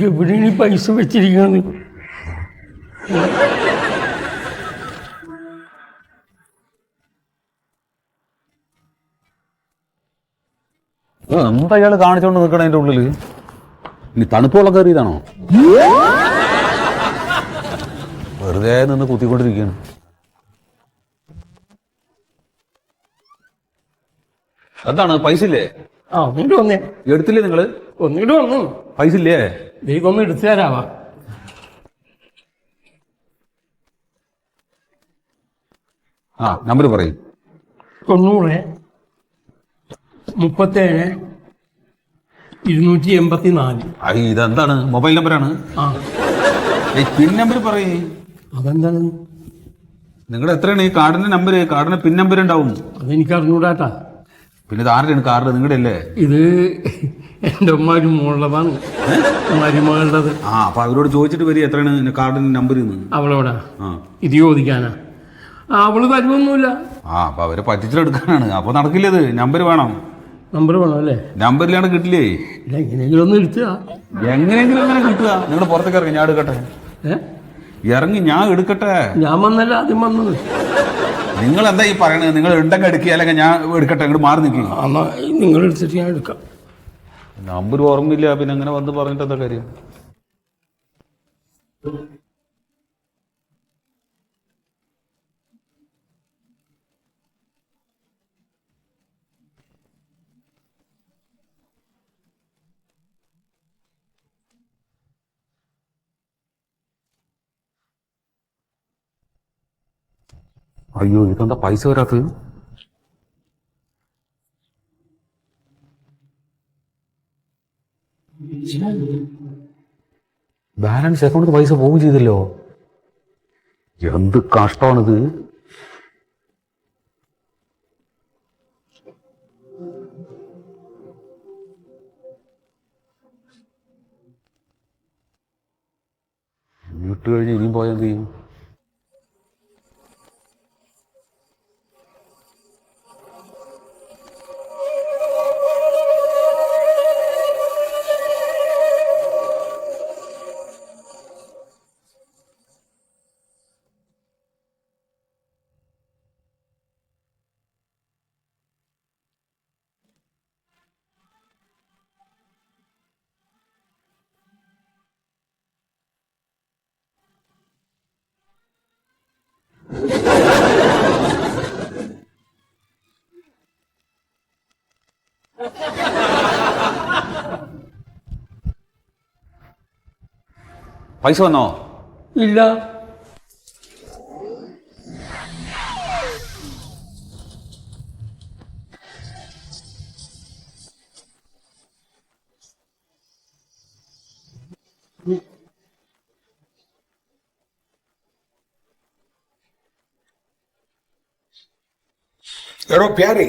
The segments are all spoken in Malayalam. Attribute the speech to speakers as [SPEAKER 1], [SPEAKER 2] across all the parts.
[SPEAKER 1] എവിടെയാണ് ഈ പൈസ വെച്ചിരിക്കുന്നത്?
[SPEAKER 2] എന്താ അയാൾ കാണിച്ചോണ്ട് നിൽക്കണ അതിന്റെ ഉള്ളില്? ഇനി തണുപ്പുള്ള കയറിയതാണോ? വെറുതെ നിന്ന് കുത്തിക്കൊണ്ടിരിക്കുകയാണ്. എന്താണ് പൈസ ഇല്ലേ?
[SPEAKER 1] ഒന്നിട്ട് വന്നേ.
[SPEAKER 2] എടുത്തില്ലേ നിങ്ങള്?
[SPEAKER 1] ഒന്നിട്ട് വന്നു.
[SPEAKER 2] പൈസ ഇല്ലേ?
[SPEAKER 1] ദൈവം എടുത്തു തരാവാ.
[SPEAKER 2] നമ്പർ പറയും.
[SPEAKER 1] 90 37 284.
[SPEAKER 2] ഇതെന്താണ്? മൊബൈൽ നമ്പറാണ്. പിൻ നമ്പർ പറയേ.
[SPEAKER 1] അതെന്താണ്?
[SPEAKER 2] നിങ്ങളുടെ എത്രയാണ് ഈ കാർഡിന്റെ നമ്പർ? കാർഡിന് പിൻ നമ്പർ ഉണ്ടാവും.
[SPEAKER 1] അതെനിക്ക് അറിഞ്ഞൂടാട്ടാ.
[SPEAKER 2] പിന്നെ ഇത് ആരുടെയാണ് കാർഡ്? നിങ്ങളുടെ അല്ലേ?
[SPEAKER 1] ഇത് എൻ്റെ ഉമ്മാര് മോളുള്ളതാണ്, മരുമകളുടേത്.
[SPEAKER 2] അപ്പൊ അവരോട് ചോദിച്ചിട്ട് വരിക എത്രയാണ് കാർഡിന്റെ നമ്പർ.
[SPEAKER 1] അവളോടാ ഇത് ചോദിക്കാനാ? അവള് തരുമൊന്നുമില്ല.
[SPEAKER 2] അപ്പൊ അവരെ പറ്റിച്ചെടുക്കാനാണ്. അപ്പൊ നടക്കില്ലത്. നമ്പർ വേണം.
[SPEAKER 1] നമ്പർ വേണം അല്ലേ?
[SPEAKER 2] നമ്പറിലാണ് കിട്ടില്ലേ?
[SPEAKER 1] എങ്ങനെയെങ്കിലും ഒന്ന് എടുത്തുക.
[SPEAKER 2] എങ്ങനെയെങ്കിലും അങ്ങനെ കിട്ടുക? നിങ്ങൾ പുറത്തേക്ക് ഇറങ്ങി, ഞാൻ എടുക്കട്ടെ. ഇറങ്ങി ഞാൻ എടുക്കട്ടെ.
[SPEAKER 1] ഞാൻ വന്നല്ല ആദ്യം വന്നത്.
[SPEAKER 2] നിങ്ങൾ എന്താ ഈ പറയണത്? നിങ്ങൾ ഉണ്ടെങ്കിൽ എടുക്കുക, അല്ലെങ്കിൽ ഞാൻ എടുക്കട്ടെ? ഇങ്ങോട്ട് മാറി നിൽക്കുക.
[SPEAKER 1] നിങ്ങൾ എടുത്തിട്ട് ഞാൻ എടുക്കാം.
[SPEAKER 2] നമ്പർ ഓർമ്മയില്ല, പിന്നെ അങ്ങനെ വന്ന് പറഞ്ഞിട്ട് എന്താ കാര്യം? അയ്യോ, ഇതെന്താ പൈസ വരാത്തത്? ബാലൻസ് അക്കൗണ്ടിൽ പൈസ പോവുകയും ചെയ്തല്ലോ. എന്ത് കഷ്ടമാണിത്. ഇട്ട് കഴിഞ്ഞ് ഇനിയും പോയാൽ എന്ത് ചെയ്യും? പൈസ വന്നോ?
[SPEAKER 1] ഇല്ല.
[SPEAKER 3] എടോ പ്യാരെ,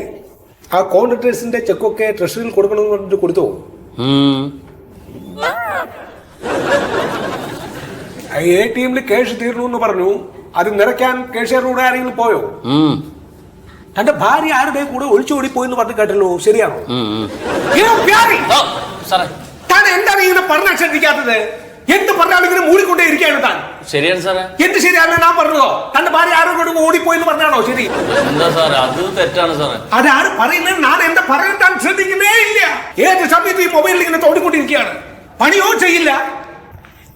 [SPEAKER 3] ആ കോൺട്രാക്ടേഴ്സിന്റെ ചെക്കൊക്കെ ട്രഷറിയിൽ കൊടുക്കണമെന്ന് പറഞ്ഞിട്ട് കൊടുത്തോ? ATM ക്യാഷ് തീർന്നു പറഞ്ഞു. അത് നിറയ്ക്കാൻ കാഷ്യറിനോട് ആരെങ്കിലും പോയോ? തന്റെ ഭാര്യ ആരുടെ കൂടെ ഒളിച്ചോടി പോയെന്ന് പറഞ്ഞു കേട്ടല്ലോ, ശരിയാണോ? താൻ എന്താണ് ഇങ്ങനെ പറഞ്ഞാൽ ശ്രദ്ധിക്കാത്തത്? എന്ത് പറഞ്ഞാലും ഇങ്ങനെ മൂടിക്കൊണ്ടേ ഇരിക്കുകയാണ് താൻ.
[SPEAKER 4] ശരിയാണ് സാറേ.
[SPEAKER 3] എന്ത് ശരിയാണ്? ഞാൻ പറഞ്ഞതോ തന്റെ ഭാര്യ ആരോട് ഓടിപ്പോയെന്ന് പറഞ്ഞാണോ ശരി?
[SPEAKER 4] എന്താ സാറേ, അത് തെറ്റാണ് സാറേ.
[SPEAKER 3] അതാണ് പറയുന്നത്. ഞാൻ എന്താ പറയുന്നത് താൻ ശ്രദ്ധിക്കുന്നേ ഇല്ല. ഏത് സമയത്ത് ഈ മൊബൈലിൽ ഇങ്ങനെ തോടിക്കൊണ്ടിരിക്കുകയാണ്. പണിയോ ചെയ്യില്ല.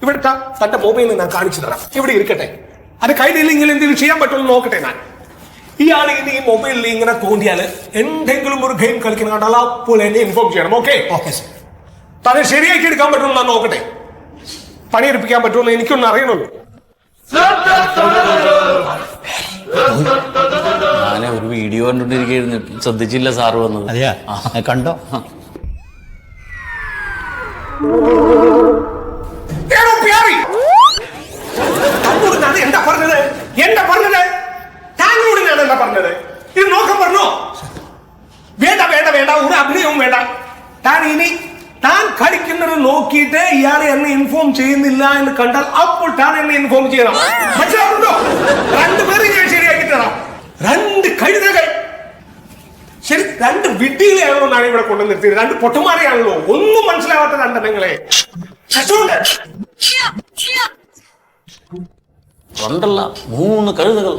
[SPEAKER 3] ഇവിടെ തന്റെ മൊബൈൽ ഞാൻ കാണിച്ചു തരാം. ഇവിടെ ഇരിക്കട്ടെ. അത് കയ്യിലില്ലെങ്കിൽ എന്തെങ്കിലും ചെയ്യാൻ പറ്റുമോ നോക്കട്ടെ. ഞാൻ ഇയാൾ ഇനി ഈ മൊബൈലിൽ ഇങ്ങനെ തോണ്ടിയാൽ എന്തെങ്കിലും ഒരു ഗെയിം കളിക്കുന്ന കണ്ടാൽ അപ്പോൾ എന്നെ ഇൻഫോം ചെയ്യണം. Okay okay sir. തന്നെ ശരിയാക്കി എടുക്കാൻ പറ്റുമോ ഞാൻ നോക്കട്ടെ. പണിയെടുപ്പിക്കാൻ പറ്റുമെന്ന് എനിക്കൊന്നും അറിയണല്ലോ.
[SPEAKER 4] ഞാനെ ഒരു വീഡിയോ കണ്ടോണ്ടിരിക്കുന്നു, ശ്രദ്ധിച്ചില്ല സാറ് വന്നത്.
[SPEAKER 5] അതെയാ, കണ്ടോ?
[SPEAKER 3] എന്താ പറഞ്ഞത്? എന്താ പറഞ്ഞത്? താങ്കളോട് ഞാൻ എന്താ പറഞ്ഞത്? ഇത് നോക്കാൻ പറഞ്ഞോ? വേണ്ട വേണ്ട വേണ്ട, ഒരു അഭിനയവും വേണ്ട. താൻ ഇനി താൻ കളിക്കുന്നത് നോക്കിയിട്ട് ഇയാളെ എന്നെ ഇൻഫോം ചെയ്യുന്നില്ല എന്ന് കണ്ടാൽ അപ്പോൾ താൻ എന്നെ ഇൻഫോം ചെയ്യണം. മനസ്സിലാവുന്നുണ്ടോ? രണ്ടുപേരും ഞാൻ ശരിയാക്കി തരാം. രണ്ട് കഴുതകൾ ശരി, രണ്ട് വിഡ്ഢികളെയാണല്ലോ ഞാൻ ഇവിടെ കൊണ്ടു നിർത്തിയത്. രണ്ട് പൊട്ടുമാരെയാണല്ലോ, ഒന്നും മനസ്സിലാവാത്ത രണ്ടെണ്ണങ്ങളെ.
[SPEAKER 4] രണ്ടല്ല 3 കഴുതകൾ.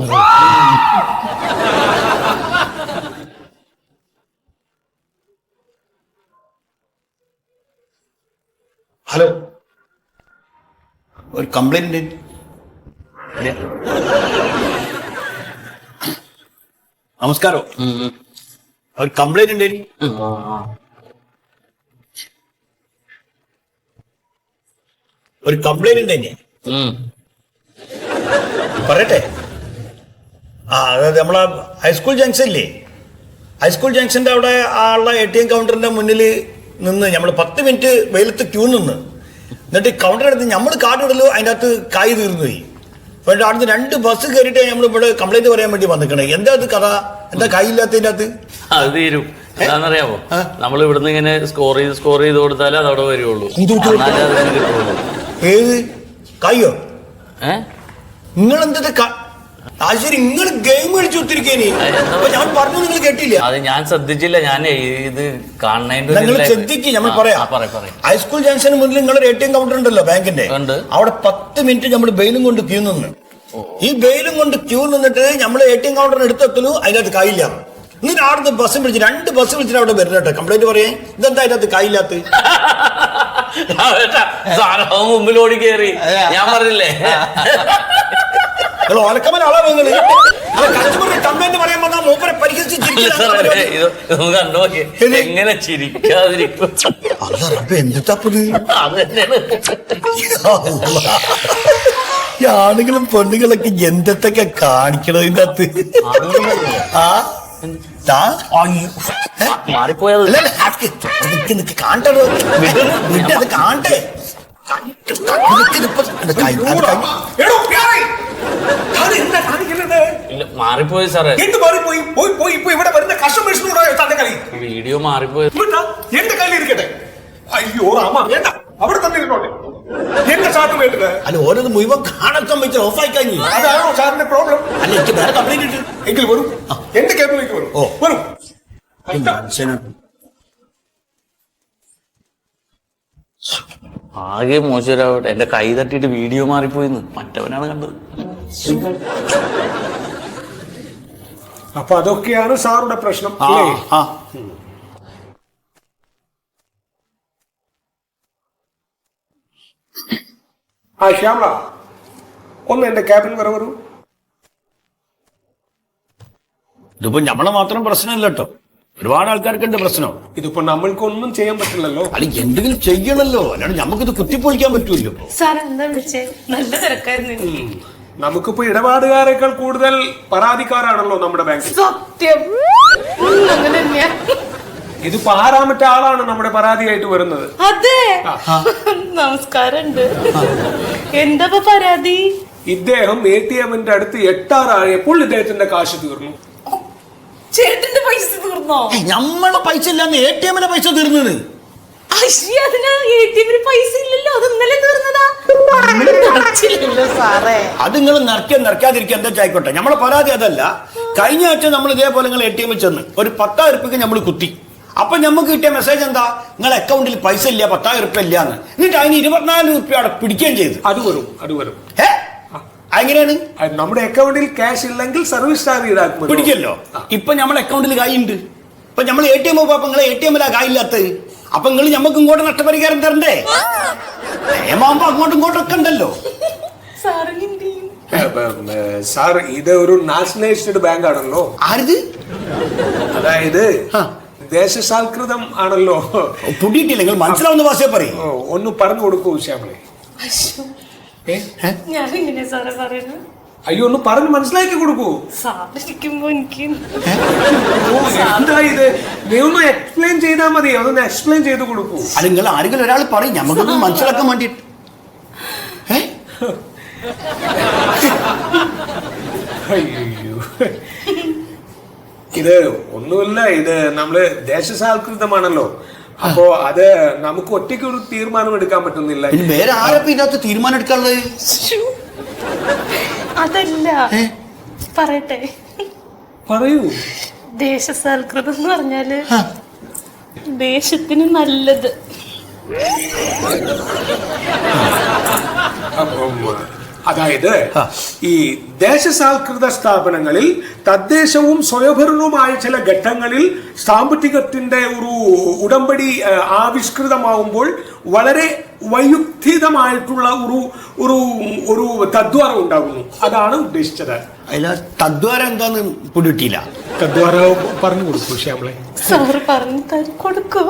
[SPEAKER 5] ഹലോ, ഒരു കംപ്ലൈന്റ് നമസ്കാരം. ഒരു കംപ്ലൈന്റ് ഉണ്ട്. ഒരു കംപ്ലൈന്റ് ഉണ്ട്. പറയട്ടെ. അതായത് നമ്മളെ ഹൈസ്കൂൾ ജംഗ്ഷൻ ഇല്ലേ, ഹൈസ്കൂൾ ജംഗ്ഷന്റെ അവിടെ ഉള്ള ATM കൗണ്ടറിന്റെ മുന്നിൽ നിന്ന് നമ്മൾ 10 മിനിറ്റ് വെയിലത്ത് ക്യൂ നിന്ന്, എന്നിട്ട് കൗണ്ടർ എടുത്ത് നമ്മൾ കാർഡ് ഇടല്ലോ, അതിൻ്റെ അകത്ത് കായ് തീർന്നു പോയി. പക്ഷെ അവിടുന്ന് 2 ബസ് കയറിയിട്ട് നമ്മൾ ഇവിടെ കംപ്ലൈന്റ് പറയാൻ വേണ്ടി വന്നിക്കണേ. എന്താ അത് കഥ? എന്താ കായ് ഇല്ലാത്തതിൻ്റെ അകത്ത്?
[SPEAKER 4] അത് തീരും. എന്താണെന്നറിയാമോ, നമ്മൾ ഇവിടുന്ന് ഇങ്ങനെ സ്കോർ ചെയ്ത് കൊടുത്താലേ അതവിടെ വരുള്ളൂ.
[SPEAKER 5] ഏത് കായോ? നിങ്ങൾ എന്താ ശരി, നിങ്ങൾ ഗെയിം കളിച്ചു ഒത്തിരിക്കേനി. ഞാൻ പറഞ്ഞു, നിങ്ങൾ കേട്ടില്ല.
[SPEAKER 4] അത് ഞാൻ ശ്രദ്ധിച്ചില്ല. ഞാൻ ഇത് കാണുന്നതിന്റെ
[SPEAKER 5] നിങ്ങൾ ശ്രദ്ധിക്കും. നമ്മൾ പറയാം. ഹൈസ്കൂൾ ജംഗ്ഷന് മുന്നിൽ നിങ്ങളൊരു ATM കൗണ്ടർ ഉണ്ടല്ലോ ബാങ്കിന്റെ, അവിടെ 10 മിനിറ്റ് നമ്മൾ ബെയിലും കൊണ്ട് ക്യൂ നിന്ന്. ഈ ബെയിലും കൊണ്ട് ക്യൂ നിന്നിട്ട് നമ്മൾ ATM കൗണ്ടറിന് എടുത്തെത്തലു, അതിനകത്ത് കായില്ല. എന്നിട്ട് അവിടുന്ന് ബസ് വിളിച്ച് 2 ബസ് വിളിച്ചിട്ട് അവിടെ വരുന്നേട്ടെ കംപ്ലൈന്റ് പറയാൻ. ഇതെന്താ അതിനകത്ത് കായില്ലാത്ത?
[SPEAKER 4] മുമ്പിൽ ഓടി കയറി. ഞാൻ പറഞ്ഞില്ലേ,
[SPEAKER 5] ഓലക്കമ്മൻ ആളാ നിങ്ങള്. കംപ്ലൈന്റ് പറയാൻ വന്നാൽ മൂപ്പരെ
[SPEAKER 4] കണ്ടോ എങ്ങനെ ചിരിക്കാതിരിക്കും.
[SPEAKER 5] എന്താപ്പത്? ആണുങ്ങളും പെണ്ണുങ്ങളൊക്കെ എന്തൊക്കെ കാണിക്കണോ ഇതിന്റെ അകത്ത്?
[SPEAKER 4] മാറിപ്പോയത്
[SPEAKER 5] കാണട്ടെ, അത് കാണട്ടെ.
[SPEAKER 4] മാറിപ്പോയി സാറേ.
[SPEAKER 3] എന്ത് മാറിപ്പോയി? പോയി പോയി ഇപ്പൊ ഇവിടെ വരുന്ന കസ്റ്റമേഴ്സിനോട് തന്റെ കളി.
[SPEAKER 4] വീഡിയോ മാറിപ്പോയി.
[SPEAKER 3] എന്റെ കയ്യിൽ ഇരിക്കട്ടെ. അയ്യോ രാമ, വേണ്ട, അവിടെ തന്നെ ഇരുന്നോട്ടെ. എന്റെ സാധനം വേണ്ടത്
[SPEAKER 5] അല്ല, ഓരോന്ന് മുഴുവൻ കാണാൻ വെച്ച് ഓഫായി കഴിഞ്ഞു.
[SPEAKER 3] അതാണോ സാറിന്റെ പ്രോബ്ലം?
[SPEAKER 5] അല്ല, എനിക്ക് വേറെ കംപ്ലൈന്റ് ഇട്ട്
[SPEAKER 3] എങ്കിൽ വരും, എന്റെ കേബിളിലേക്ക് വരും. വരും.
[SPEAKER 4] ആകെ മോശമാവട്ടെ. എന്റെ കൈ തട്ടിയിട്ട് വീഡിയോ മാറിപ്പോയിന്ന് മറ്റവനാണ് കണ്ടത്.
[SPEAKER 3] അപ്പൊ അതൊക്കെയാണ് സാറുടെ പ്രശ്നം. ശ്യാമള, ഒന്ന് എന്റെ ക്യാബിൻ വരെ വരൂ.
[SPEAKER 5] ഇതിപ്പോ നമ്മളെ മാത്രം പ്രശ്നമല്ല കേട്ടോ, ഒരുപാട് ആൾക്കാർക്കുണ്ട് പ്രശ്നം.
[SPEAKER 3] ഇതിപ്പോ നമ്മൾക്കൊന്നും ചെയ്യാൻ പറ്റില്ലല്ലോ.
[SPEAKER 5] അല്ല, എന്തെങ്കിലും ചെയ്യണല്ലോ, അല്ലാണ്ട് നമുക്കിത് കുത്തിപ്പൊളിക്കാൻ പറ്റൂല്ലോ.
[SPEAKER 6] നല്ല തിരക്കായിരുന്നു.
[SPEAKER 3] നമുക്കിപ്പോ ഇടപാടുകാരെക്കാൾ കൂടുതൽ പരാതിക്കാരാണല്ലോ നമ്മുടെ ബാങ്കിൽ.
[SPEAKER 6] സത്യം, അങ്ങനെ തന്നെയാ.
[SPEAKER 3] ഇതിപ്പോ 6ാമത്തെ ആളാണ് നമ്മുടെ പരാതിയായിട്ട് വരുന്നത്.
[SPEAKER 6] അതെ, നമസ്കാരമുണ്ട്. എന്താ പരാതി?
[SPEAKER 3] ഇദ്ദേഹം ATM-ന്റെ അടുത്ത് എത്താറായപ്പോൾ ഇദ്ദേഹത്തിന്റെ കാശ് തീർന്നു.
[SPEAKER 6] ചേട്ടന്റെ പൈസ തീർന്നോ?
[SPEAKER 5] നമ്മളെ പൈസ ഇല്ലാന്ന് ATM-ന്റെ പൈസ തീർന്നത്.
[SPEAKER 6] അതിന് ATM-ന് പൈസ ഇല്ലല്ലോ, അത് ഇന്നലെ തീർന്നതാ.
[SPEAKER 5] അത് നിങ്ങൾ നിറയ്ക്കാതിരിക്കുക എന്താ ആയിക്കോട്ടെ. നമ്മളെ പരാതി അതല്ല. കഴിഞ്ഞ ആഴ്ച നമ്മൾ ഇതേപോലെ നിങ്ങൾ ATM-ൽ ചെന്ന് ഒരു 10,000 രൂപയ്ക്ക് നമ്മൾ കുത്തി. അപ്പൊ നമുക്ക് കിട്ടിയ മെസ്സേജ് എന്താ? നിങ്ങളെ അക്കൗണ്ടിൽ പൈസ ഇല്ല, 10,000 രൂപ ഇല്ലാന്ന്. എന്നിട്ട് അതിന് 24 രൂപ അവിടെ പിടിക്കുകയും ചെയ്തു.
[SPEAKER 3] അത് വരും.
[SPEAKER 5] എങ്ങനെയാണ്?
[SPEAKER 3] നമ്മുടെ അക്കൗണ്ടിൽ ക്യാഷ് ഇല്ലെങ്കിൽ സർവീസ് ചാർജ് ഈടാക്കും,
[SPEAKER 5] പിടിക്കല്ലോ. ഇപ്പൊ നമ്മളെ അക്കൗണ്ടിൽ കായുണ്ട്. ഇപ്പൊ നമ്മൾ ATM പോയപ്പോ നിങ്ങളെ ATM-ലാ കായില്ലാത്തത്. അപ്പൊ നിങ്ങൾ ഞമ്മക്ക് ഇങ്ങോട്ട് നഷ്ടപരിഹാരം തരണ്ടേ? നിയമാകുമ്പോ അങ്ങോട്ടും ഇങ്ങോട്ടും ഒക്കെ ഉണ്ടല്ലോ.
[SPEAKER 3] സാർ, ഇത് ഒരു നാഷണലൈസ്ഡ് ബാങ്ക് ആണല്ലോ.
[SPEAKER 5] ആരിത്?
[SPEAKER 3] അതായത് ദേശസാൽകൃതം ആണല്ലോ.
[SPEAKER 5] പുടിയിട്ടില്ല, നിങ്ങൾ മനസ്സിലാവുന്ന ഭാഷയെ പറയും.
[SPEAKER 3] ഒന്ന് പറഞ്ഞു കൊടുക്കൂ ശ്യാമളെ. അയ്യോ, ഒന്ന് പറഞ്ഞു മനസ്സിലാക്കി കൊടുക്കൂ. എന്താ ഇത്? നീ ഒന്ന് എക്സ്പ്ലെയിൻ ചെയ്താൽ മതി. അതൊന്ന് എക്സ്പ്ലെയിൻ ചെയ്ത് കൊടുക്കൂ.
[SPEAKER 5] അത് നിങ്ങൾ ആരെങ്കിലും ഒരാൾ പറയും, നമുക്കൊന്ന് മനസ്സിലാക്കാൻ വേണ്ടിട്ട്.
[SPEAKER 3] അയ്യോ, ഇത് ഒന്നുമില്ല. ഇത് നമ്മള് ദേശസാൽകൃതമാണല്ലോ. അപ്പോ അത് നമുക്ക് ഒറ്റയ്ക്ക് ഒരു തീരുമാനം എടുക്കാൻ പറ്റുന്നില്ല.
[SPEAKER 5] വേറെ ആരപ്പോ ഇതിനകത്ത് തീരുമാനം എടുക്കാനുള്ളത്?
[SPEAKER 6] അതല്ല, പറയട്ടെ.
[SPEAKER 3] പറയൂ.
[SPEAKER 6] ദേശസാൽകൃതം എന്ന് പറഞ്ഞാല് ദേശത്തിന് നല്ലത്.
[SPEAKER 3] അതായത് ഈ ദേശസാൽകൃത സ്ഥാപനങ്ങളിൽ തദ്ദേശവും സ്വയംഭരണവുമായ ചില ഘട്ടങ്ങളിൽ സാമ്പത്തികത്തിന്റെ ഒരു ഉടമ്പടി ആവിഷ്കൃതമാവുമ്പോൾ വളരെ വൈയുക്തികമായിട്ടുള്ള ഒരു ഒരു ഒരു തദ്വാരം ഉണ്ടാകുന്നു. അതാണ് ഉദ്ദേശിച്ചത്.
[SPEAKER 5] അതിലെ തദ്വാരം എന്താന്ന് പിടികിട്ടിയില്ല.
[SPEAKER 3] തദ്വാരം പറഞ്ഞു കൊടുക്കൂ ശ്യാമളെ.
[SPEAKER 6] സാറ് പറഞ്ഞു കൊടുക്കൂ.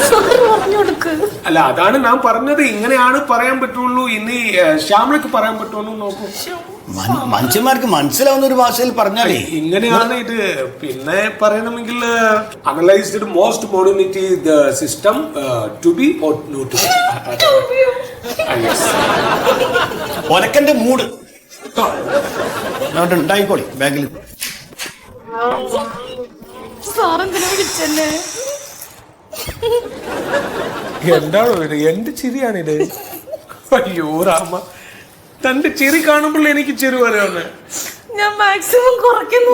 [SPEAKER 6] സാറ് പറഞ്ഞു കൊടുക്കൂ.
[SPEAKER 3] അല്ല, അതാണ് ഞാൻ പറഞ്ഞത്. ഇങ്ങനെയാണ് പറയാൻ പറ്റുള്ളൂ. ഇനി ശ്യാമളക്ക് പറയാൻ പറ്റുള്ളൂ. നോക്കൂ,
[SPEAKER 5] മനുഷ്യന്മാർക്ക് മനസ്സിലാവുന്ന ഒരു ഭാഷയിൽ പറഞ്ഞാലേ
[SPEAKER 3] ഇങ്ങനെയാണ് ഇത്. പിന്നെ പറയണമെങ്കിൽ analysed most modernity the system to be or not to be.
[SPEAKER 5] ഒലക്കന്റെ മൂഡ് ഉണ്ടായിക്കോളി ബാഗിൽ.
[SPEAKER 6] സാറെന്തിനാ വിളിച്ചല്ലേ?
[SPEAKER 3] എന്താണോ ഇത്? എന്ത് ചിരിയാണിത്? അയ്യോ രാമ, തന്റെ ചിരി കാണുമ്പോൾ എനിക്ക് ചിരി വരാണ്.
[SPEAKER 6] ഞാൻ മാക്സിമം കുറയ്ക്കുന്നു.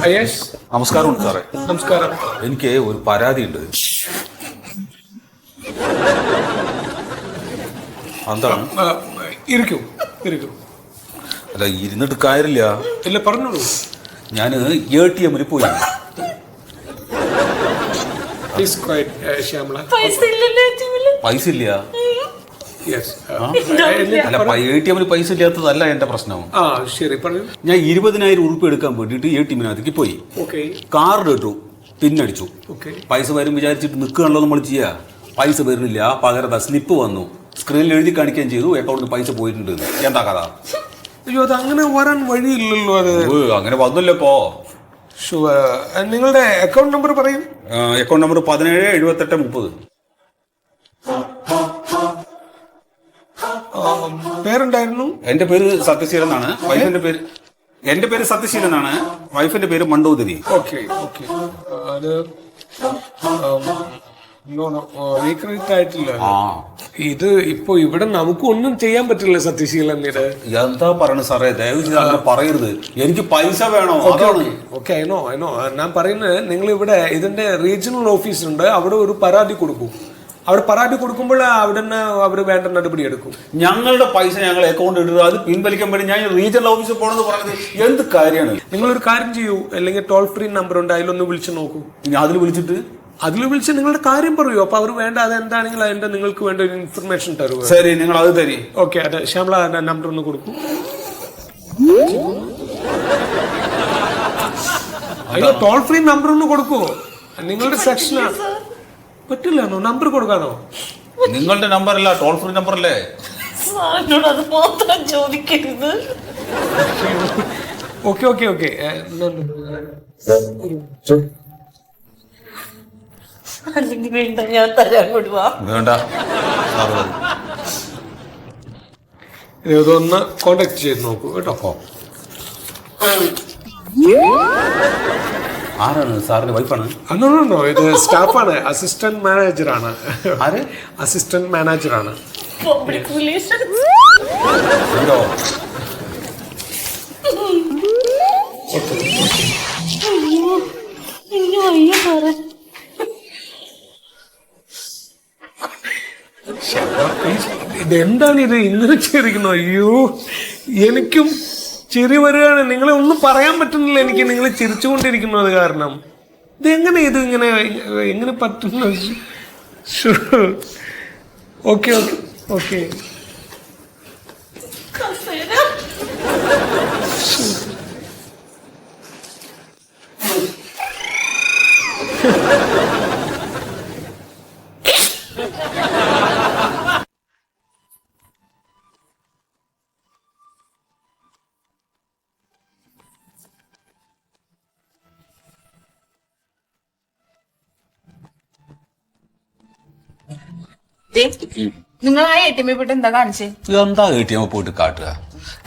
[SPEAKER 3] അയ്യേഷ്,
[SPEAKER 2] നമസ്കാരം സാറേ.
[SPEAKER 3] നമസ്കാരം.
[SPEAKER 2] എനിക്ക് ഒരു പരാതി ഉണ്ട്. എന്താണ്?
[SPEAKER 3] ഇരിക്കൂ ഇരിക്കൂ.
[SPEAKER 2] അല്ല, ഇരുന്നിട്ട് കാര്യമില്ല.
[SPEAKER 3] ഇല്ല, പറഞ്ഞോളൂ.
[SPEAKER 2] ഞാൻ ATM പോയി.
[SPEAKER 3] ശ്യാമള,
[SPEAKER 6] പൈസ ഇല്ലല്ലോ ടീമില്.
[SPEAKER 2] പൈസ ഇല്ല.
[SPEAKER 3] യെസ്.
[SPEAKER 2] അല്ല, ATM പൈസ ഇല്ലാത്തതല്ല എന്റെ പ്രശ്നം.
[SPEAKER 3] ആ ശരി, പറഞ്ഞു.
[SPEAKER 2] ഞാൻ 20,000 ഉറുപ്പ് എടുക്കാൻ വേണ്ടിയിട്ട് ATM പോയി.
[SPEAKER 3] ഓക്കെ.
[SPEAKER 2] കാർഡ് ഇട്ടു, പിന്നടിച്ചു.
[SPEAKER 3] ഓക്കെ.
[SPEAKER 2] പൈസ വരും വിചാരിച്ചിട്ട് നിൽക്കുകയാണല്ലോ നമ്മൾ ചെയ്യാ. പൈസ വരുന്നില്ല, പകരം സ്ലിപ്പ് വന്നു. സ്ക്രീനിൽ എഴുതി കാണിക്കുകയും ചെയ്തു അക്കൗണ്ടിൽ പൈസ പോയിട്ടുണ്ട്. എന്താ കഥ?
[SPEAKER 3] അയ്യോ, അത് അങ്ങനെ വരാൻ വഴിയില്ലല്ലോ. അത്
[SPEAKER 2] അങ്ങനെ വന്നല്ലോ ഇപ്പോ.
[SPEAKER 3] നിങ്ങളുടെ അക്കൗണ്ട് നമ്പർ പറയും.
[SPEAKER 2] Account number 177830.
[SPEAKER 3] പേരുണ്ടായിരുന്നു?
[SPEAKER 2] എന്റെ പേര് സത്യശീലൻ എന്നാണ്. വൈഫിന്റെ പേര് എന്റെ പേര് സത്യശീലൻ എന്നാണ്. വൈഫിന്റെ പേര് മണ്ടോദരി.
[SPEAKER 3] Okay okay. അത് റീക്രെഡിറ്റ് ആയിട്ടില്ല. ഇത് ഇപ്പൊ ഇവിടെ നമുക്ക് ഒന്നും ചെയ്യാൻ പറ്റില്ല സത്യശീലൻ.
[SPEAKER 2] എന്താ പറയണ സാറേ? ദയവ് ചെയ്ത് അങ്ങനെ പറയരുത്. എനിക്ക് പൈസ വേണോ?
[SPEAKER 3] ഓക്കെ, ഐനോ ഞാൻ പറയുന്നത്, നിങ്ങൾ ഇവിടെ ഇതിന്റെ റീജിയണൽ ഓഫീസ് ഉണ്ട്. അവിടെ ഒരു പരാതി കൊടുക്കൂ. അവിടെ പരാതി കൊടുക്കുമ്പോൾ അവിടെ അവർ വേണ്ട നടപടി എടുക്കും.
[SPEAKER 2] ഞങ്ങളുടെ പൈസ ഞങ്ങൾ അക്കൗണ്ട് ഇടുക, അത് പിൻവലിക്കാൻ വേണ്ടി ഞാൻ റീജിയണൽ ഓഫീസിൽ പോകണമെന്ന് പറയുന്നത് എന്ത് കാര്യമാണ്?
[SPEAKER 3] നിങ്ങളൊരു കാര്യം ചെയ്യൂ, അല്ലെങ്കിൽ ടോൾ ഫ്രീ നമ്പർ ഉണ്ട്, അതിലൊന്ന് വിളിച്ചു നോക്കൂ. അതിൽ വിളിച്ച് നിങ്ങളുടെ കാര്യം പറയൂ. അപ്പൊ അവർ വേണ്ട അതെന്താണെങ്കിൽ അതിന്റെ നിങ്ങൾക്ക് വേണ്ട ഒരു ഇൻഫർമേഷൻ തരൂ.
[SPEAKER 2] ശരി, നിങ്ങൾ അത് തരി.
[SPEAKER 3] ഓക്കെ. അതെ, ശ്യാമള നമ്പർ ഒന്ന് കൊടുക്കൂ. അതിന് ടോൾ ഫ്രീ നമ്പർ ഒന്ന് കൊടുക്കൂ. നിങ്ങളുടെ സെക്ഷനാണ്. പറ്റില്ലാണോ? നമ്പർ കൊടുക്കാനോ?
[SPEAKER 2] നിങ്ങളുടെ നമ്പർ അല്ല, ടോൾ ഫ്രീ നമ്പർ അല്ലേ?
[SPEAKER 6] സാറിനോട് അത് മാത്രം ചോദിക്കരുത്.
[SPEAKER 3] Okay okay okay.
[SPEAKER 6] അല്ലെങ്കിൽ വേണ്ട, ഞാൻ തരാൻ കൊടുവാ.
[SPEAKER 2] വേണ്ട,
[SPEAKER 3] ഇതൊന്ന് കോണ്ടാക്ട് ചെയ്ത് നോക്കൂ കേട്ടോ.
[SPEAKER 2] ആരാണ്? സാറിന്റെ വൈഫാണ്?
[SPEAKER 3] അന്നോ, ഇത് സ്റ്റാഫാണ്. അസിസ്റ്റന്റ് മാനേജറാണ്.
[SPEAKER 2] ആര്?
[SPEAKER 3] അസിസ്റ്റന്റ് മാനേജറാണ്.
[SPEAKER 6] Public relations. അയ്യോ പറ.
[SPEAKER 3] ഇതെന്താണ് ഇത് ഇങ്ങനെ ചിരിക്കുന്നു? അയ്യോ, എനിക്കും ചിരി വരികയാണ്. നിങ്ങളെ ഒന്നും പറയാൻ പറ്റുന്നില്ല എനിക്ക്. നിങ്ങൾ ചിരിച്ചുകൊണ്ടിരിക്കുന്നത് കാരണം. ഇതെങ്ങനെ ഇത് ഇങ്ങനെ എങ്ങനെ പറ്റുന്നു? Okay okay okay.
[SPEAKER 6] നിങ്ങൾ ആ ATM പോയിട്ട് എന്താ കാണിച്ചേ?
[SPEAKER 2] എന്താ ATM പോയിട്ട് കാട്ടുക?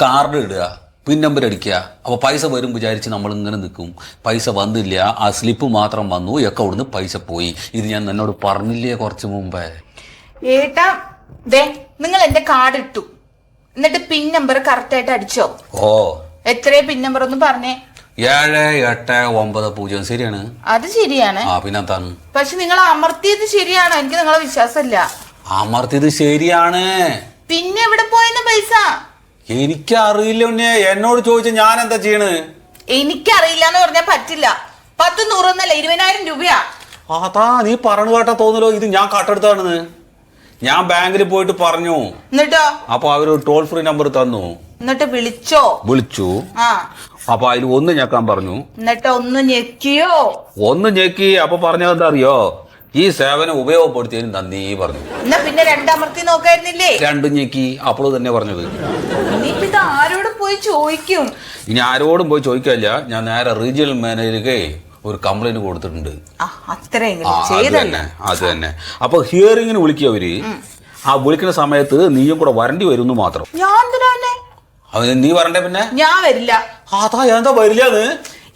[SPEAKER 2] കാർഡ് ഇടുക, പിൻ നമ്പർ അടിക്കുക. അപ്പൊ പൈസ വരും വിചാരിച്ച് നമ്മൾ ഇങ്ങനെ നിൽക്കും. പൈസ വന്നില്ല, ആ സ്ലിപ്പ് മാത്രം വന്നു, അക്കൗണ്ടിന്ന് പൈസ പോയി. ഇത് ഞാൻ എന്നോട് പറഞ്ഞില്ലേ കുറച്ച് മുമ്പേ?
[SPEAKER 7] ഏട്ടാ, നിങ്ങൾ എന്റെ കാർഡ് ഇട്ടു, എന്നിട്ട് പിൻ നമ്പർ കറക്റ്റ് ആയിട്ട് അടിച്ചോ?
[SPEAKER 2] ഓ,
[SPEAKER 6] എത്രയാ പിൻ നമ്പർ ഒന്ന് പറഞ്ഞേ?
[SPEAKER 2] 7890 ശരിയാണ്.
[SPEAKER 6] അത് ശരിയാണ്.
[SPEAKER 2] പിന്നെന്താണ്?
[SPEAKER 6] പക്ഷെ നിങ്ങൾ അമർത്തിയത് ശരിയാണോ? എനിക്ക് നിങ്ങളെ വിശ്വാസമില്ല.
[SPEAKER 2] അമർത്തിയത് ശരിയാണ്.
[SPEAKER 6] പിന്നെ എവിടെ പോയെന്ന് പൈസ?
[SPEAKER 2] എനിക്കറിയില്ല ഉണ്ണേ, എന്നോട് ചോദിച്ച ഞാൻ എന്താ ചെയ്യണ്?
[SPEAKER 6] എനിക്കറിയില്ല എന്ന് പറഞ്ഞാൽ പറ്റില്ല. 10 100 എന്നല്ല 20,000 രൂപയാ.
[SPEAKER 2] അതാ നീ പറഞ്ഞു കേട്ടാ തോന്നലോ ഇത് ഞാൻ കട്ടെടുത്താണെന്ന്. ഞാൻ ബാങ്കിൽ പോയിട്ട് പറഞ്ഞു.
[SPEAKER 6] എന്നിട്ടോ?
[SPEAKER 2] അപ്പൊ അവര് ടോൾ ഫ്രീ നമ്പർ തന്നു.
[SPEAKER 6] എന്നിട്ട് വിളിച്ചു.
[SPEAKER 2] അപ്പൊ അതിൽ 1 ഞെക്കാൻ പറഞ്ഞു.
[SPEAKER 6] എന്നിട്ട് ഒന്ന് ഞെക്കിയോ?
[SPEAKER 2] 1 ഞെക്കി. അപ്പൊ പറഞ്ഞതെന്താ അറിയോ? ഈ സേവനം ഉപയോഗപ്പെടുത്തിയതിന് നന്ദി പറഞ്ഞു.
[SPEAKER 6] എന്നാ പിന്നെ 2 അമർത്തി നോക്കായിരുന്നില്ലേ?
[SPEAKER 2] 2 ഞെക്കി. അപ്പോൾ തന്നെ പറഞ്ഞത്.
[SPEAKER 6] ഇനിയിപ്പോ ഇത് ആരോട് പോയി ചോദിക്കും?
[SPEAKER 2] ഇനി ആരോടും പോയി ചോദിക്കാനില്ല. ഞാൻ നേരെ റീജിയണൽ മാനേജർക്ക് ഒരു കംപ്ലൈന്റ് കൊടുത്തിട്ടുണ്ട്. അത് തന്നെ. അപ്പൊ ഹിയറിങ്ങിന് വിളിക്കവര് ആ വിളിക്കുന്ന സമയത്ത് നീയും കൂടെ വരേണ്ടി വരും മാത്രം. നീ വരണ്ടേ? പിന്നെ
[SPEAKER 6] ഞാൻ വരില്ല.
[SPEAKER 2] അതാ എന്താ വരില്ലാന്ന്?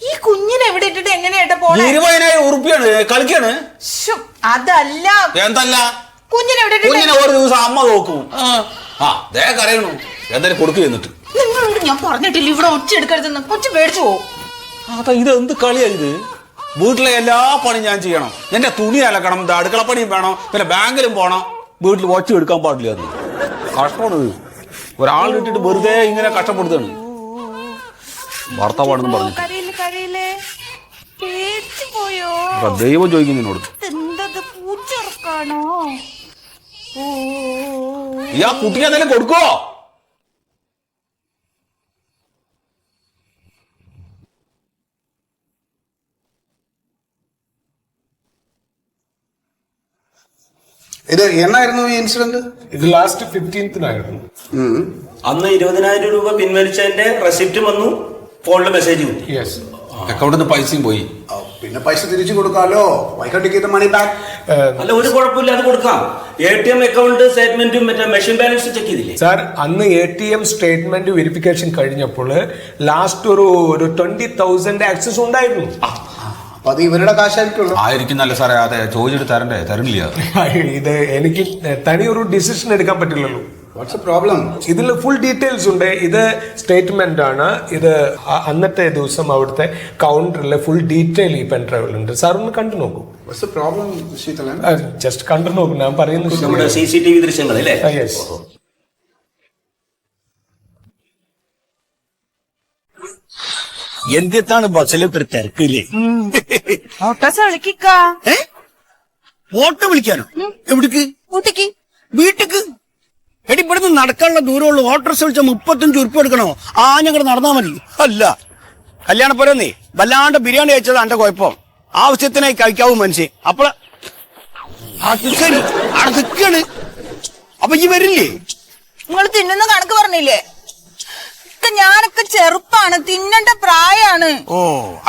[SPEAKER 6] ഈ കുഞ്ഞിനെ എവിടെ ഇട്ടിട്ട് എങ്ങനെയാ പോണേ?
[SPEAKER 2] 20,000 ഉറുപ്പിയാണ് കളിക്കാണ്.
[SPEAKER 6] അതല്ല.
[SPEAKER 2] എന്തല്ല?
[SPEAKER 6] കുഞ്ഞിനെ
[SPEAKER 2] ഒരു ദിവസം അമ്മ നോക്കും. കരയണു എന്തായാലും കൊടുക്കുക. എന്നിട്ട്
[SPEAKER 6] നിങ്ങളോട് ഞാൻ പറഞ്ഞിട്ടില്ല ഇവിടെ ഒച്ച എടുക്കരുതെന്ന്. കൊച്ചു പേടിച്ചു പോകും.
[SPEAKER 2] അതാ ഇത് എന്ത് കളിയാ ഇത്? വീട്ടിലെ എല്ലാ പണിയും ഞാൻ ചെയ്യണം. എന്റെ തുണി അലക്കണം, അടുക്കളപ്പണിയും വേണം, പിന്നെ ബാങ്കിലും പോണം. വീട്ടിൽ ഒച്ച എടുക്കാൻ പാടില്ല. അത് കഷ്ടമാണ്. ഒരാളിട്ടിട്ട് വെറുതെ ഇങ്ങനെ കഷ്ടപ്പെടുത്താണ്. ഭർത്താവാണെന്ന് പറഞ്ഞു. ദൈവം ചോദിക്കും നിന്നോട്. ഈ ആ കുട്ടിക്ക് എന്തെങ്കിലും കൊടുക്കോ?
[SPEAKER 7] ഇത് എന്നായിരുന്നു ഈ ഇൻസിഡന്റ്?
[SPEAKER 3] ഇത് ലാസ്റ്റ് 15-നായിരുന്നു.
[SPEAKER 8] അന്ന് 20,000 രൂപ പിൻവലിച്ചതിന്റെ റെസിപ്റ്റ് വന്നു, ഫോണിൽ മെസ്സേജ് കിട്ടി.
[SPEAKER 2] അക്കൗണ്ടിൽ നിന്ന് പൈസയും പോയി.
[SPEAKER 7] പിന്നെ പൈസ തിരിച്ചു കൊടുക്കാലോ. Money back.
[SPEAKER 8] അല്ല, ഒരു കുഴപ്പമില്ല, അത് കൊടുക്കാം. ATM അക്കൗണ്ട് സ്റ്റേറ്റ്മെന്റും മറ്റേ മെഷീൻ ബാലൻസ് ചെക്ക് ചെയ്തില്ലേ
[SPEAKER 3] സാർ? അന്ന് ATM സ്റ്റേറ്റ്മെന്റ് വെരിഫിക്കേഷൻ കഴിഞ്ഞപ്പോൾ ലാസ്റ്റ് ഒരു 20,000 ആക്സസ് ഉണ്ടായിരുന്നു.
[SPEAKER 7] അപ്പൊ അത് ഇവരുടെ കാശായിരിക്കുള്ളൂ.
[SPEAKER 2] ആയിരിക്കുന്നല്ല സാറേ. അതെ, ചോദിച്ചിട്ട് തരണില്ല.
[SPEAKER 3] ഇത് എനിക്ക് തനിയൊരു ഡിസിഷൻ എടുക്കാൻ പറ്റില്ലല്ലോ.
[SPEAKER 7] What's a problem?
[SPEAKER 3] ഇതിൽ ഫുൾ ഡീറ്റെയിൽസ് ഉണ്ട്. ഇത് സ്റ്റേറ്റ്മെന്റ് ആണ്. ഇത് അന്നത്തെ ദിവസം അവിടുത്തെ കൗണ്ടറിലെ ഫുൾ ഡീറ്റെയിൽ ഈ പെൻ ഡ്രൈവിലുണ്ട്. സാർ ഒന്ന് കണ്ടു നോക്കൂ.
[SPEAKER 7] What's a problem Sheethalan?
[SPEAKER 3] Just കണ്ടു നോക്കൂ. ഞാൻ പറയുന്നത്
[SPEAKER 8] നമ്മുടെ CCTV ദൃശ്യങ്ങളല്ലേ?
[SPEAKER 3] യെസ്.
[SPEAKER 5] എന്താണ് ബസ്സിലൊക്കെ ഒരു തിരക്കില്ലേ? ഓട്ടോ വിളിക്കാനോ? എവിടേക്ക്? വീട്ടിക്ക്. എടി, ഇവിടുന്ന് നടക്കാനുള്ള ദൂരമുള്ള ഓട്ടോറിക്ഷ വിളിച്ച 35 ഉറുപ്പിക എടുക്കണോ? ഞങ്ങൾ നടന്നാ മതി. അല്ല, കല്യാണപ്പുരന്നേ വല്ലാണ്ട് ബിരിയാണി കഴിച്ചത് എന്റെ കുഴപ്പം. ആവശ്യത്തിനായി കഴിക്കാവൂ മനുഷ്യൻ. അപ്പോൾ ശരി അവിടെ നിൽക്കാണ്. അപ്പൊ ഈ വരില്ലേ?
[SPEAKER 6] നിങ്ങൾ തിന്നുന്ന കണക്ക് പറഞ്ഞില്ലേ? ഞാനൊക്കെ ചെറുപ്പാണ്, തിന്നണ്ട പ്രായാണ്.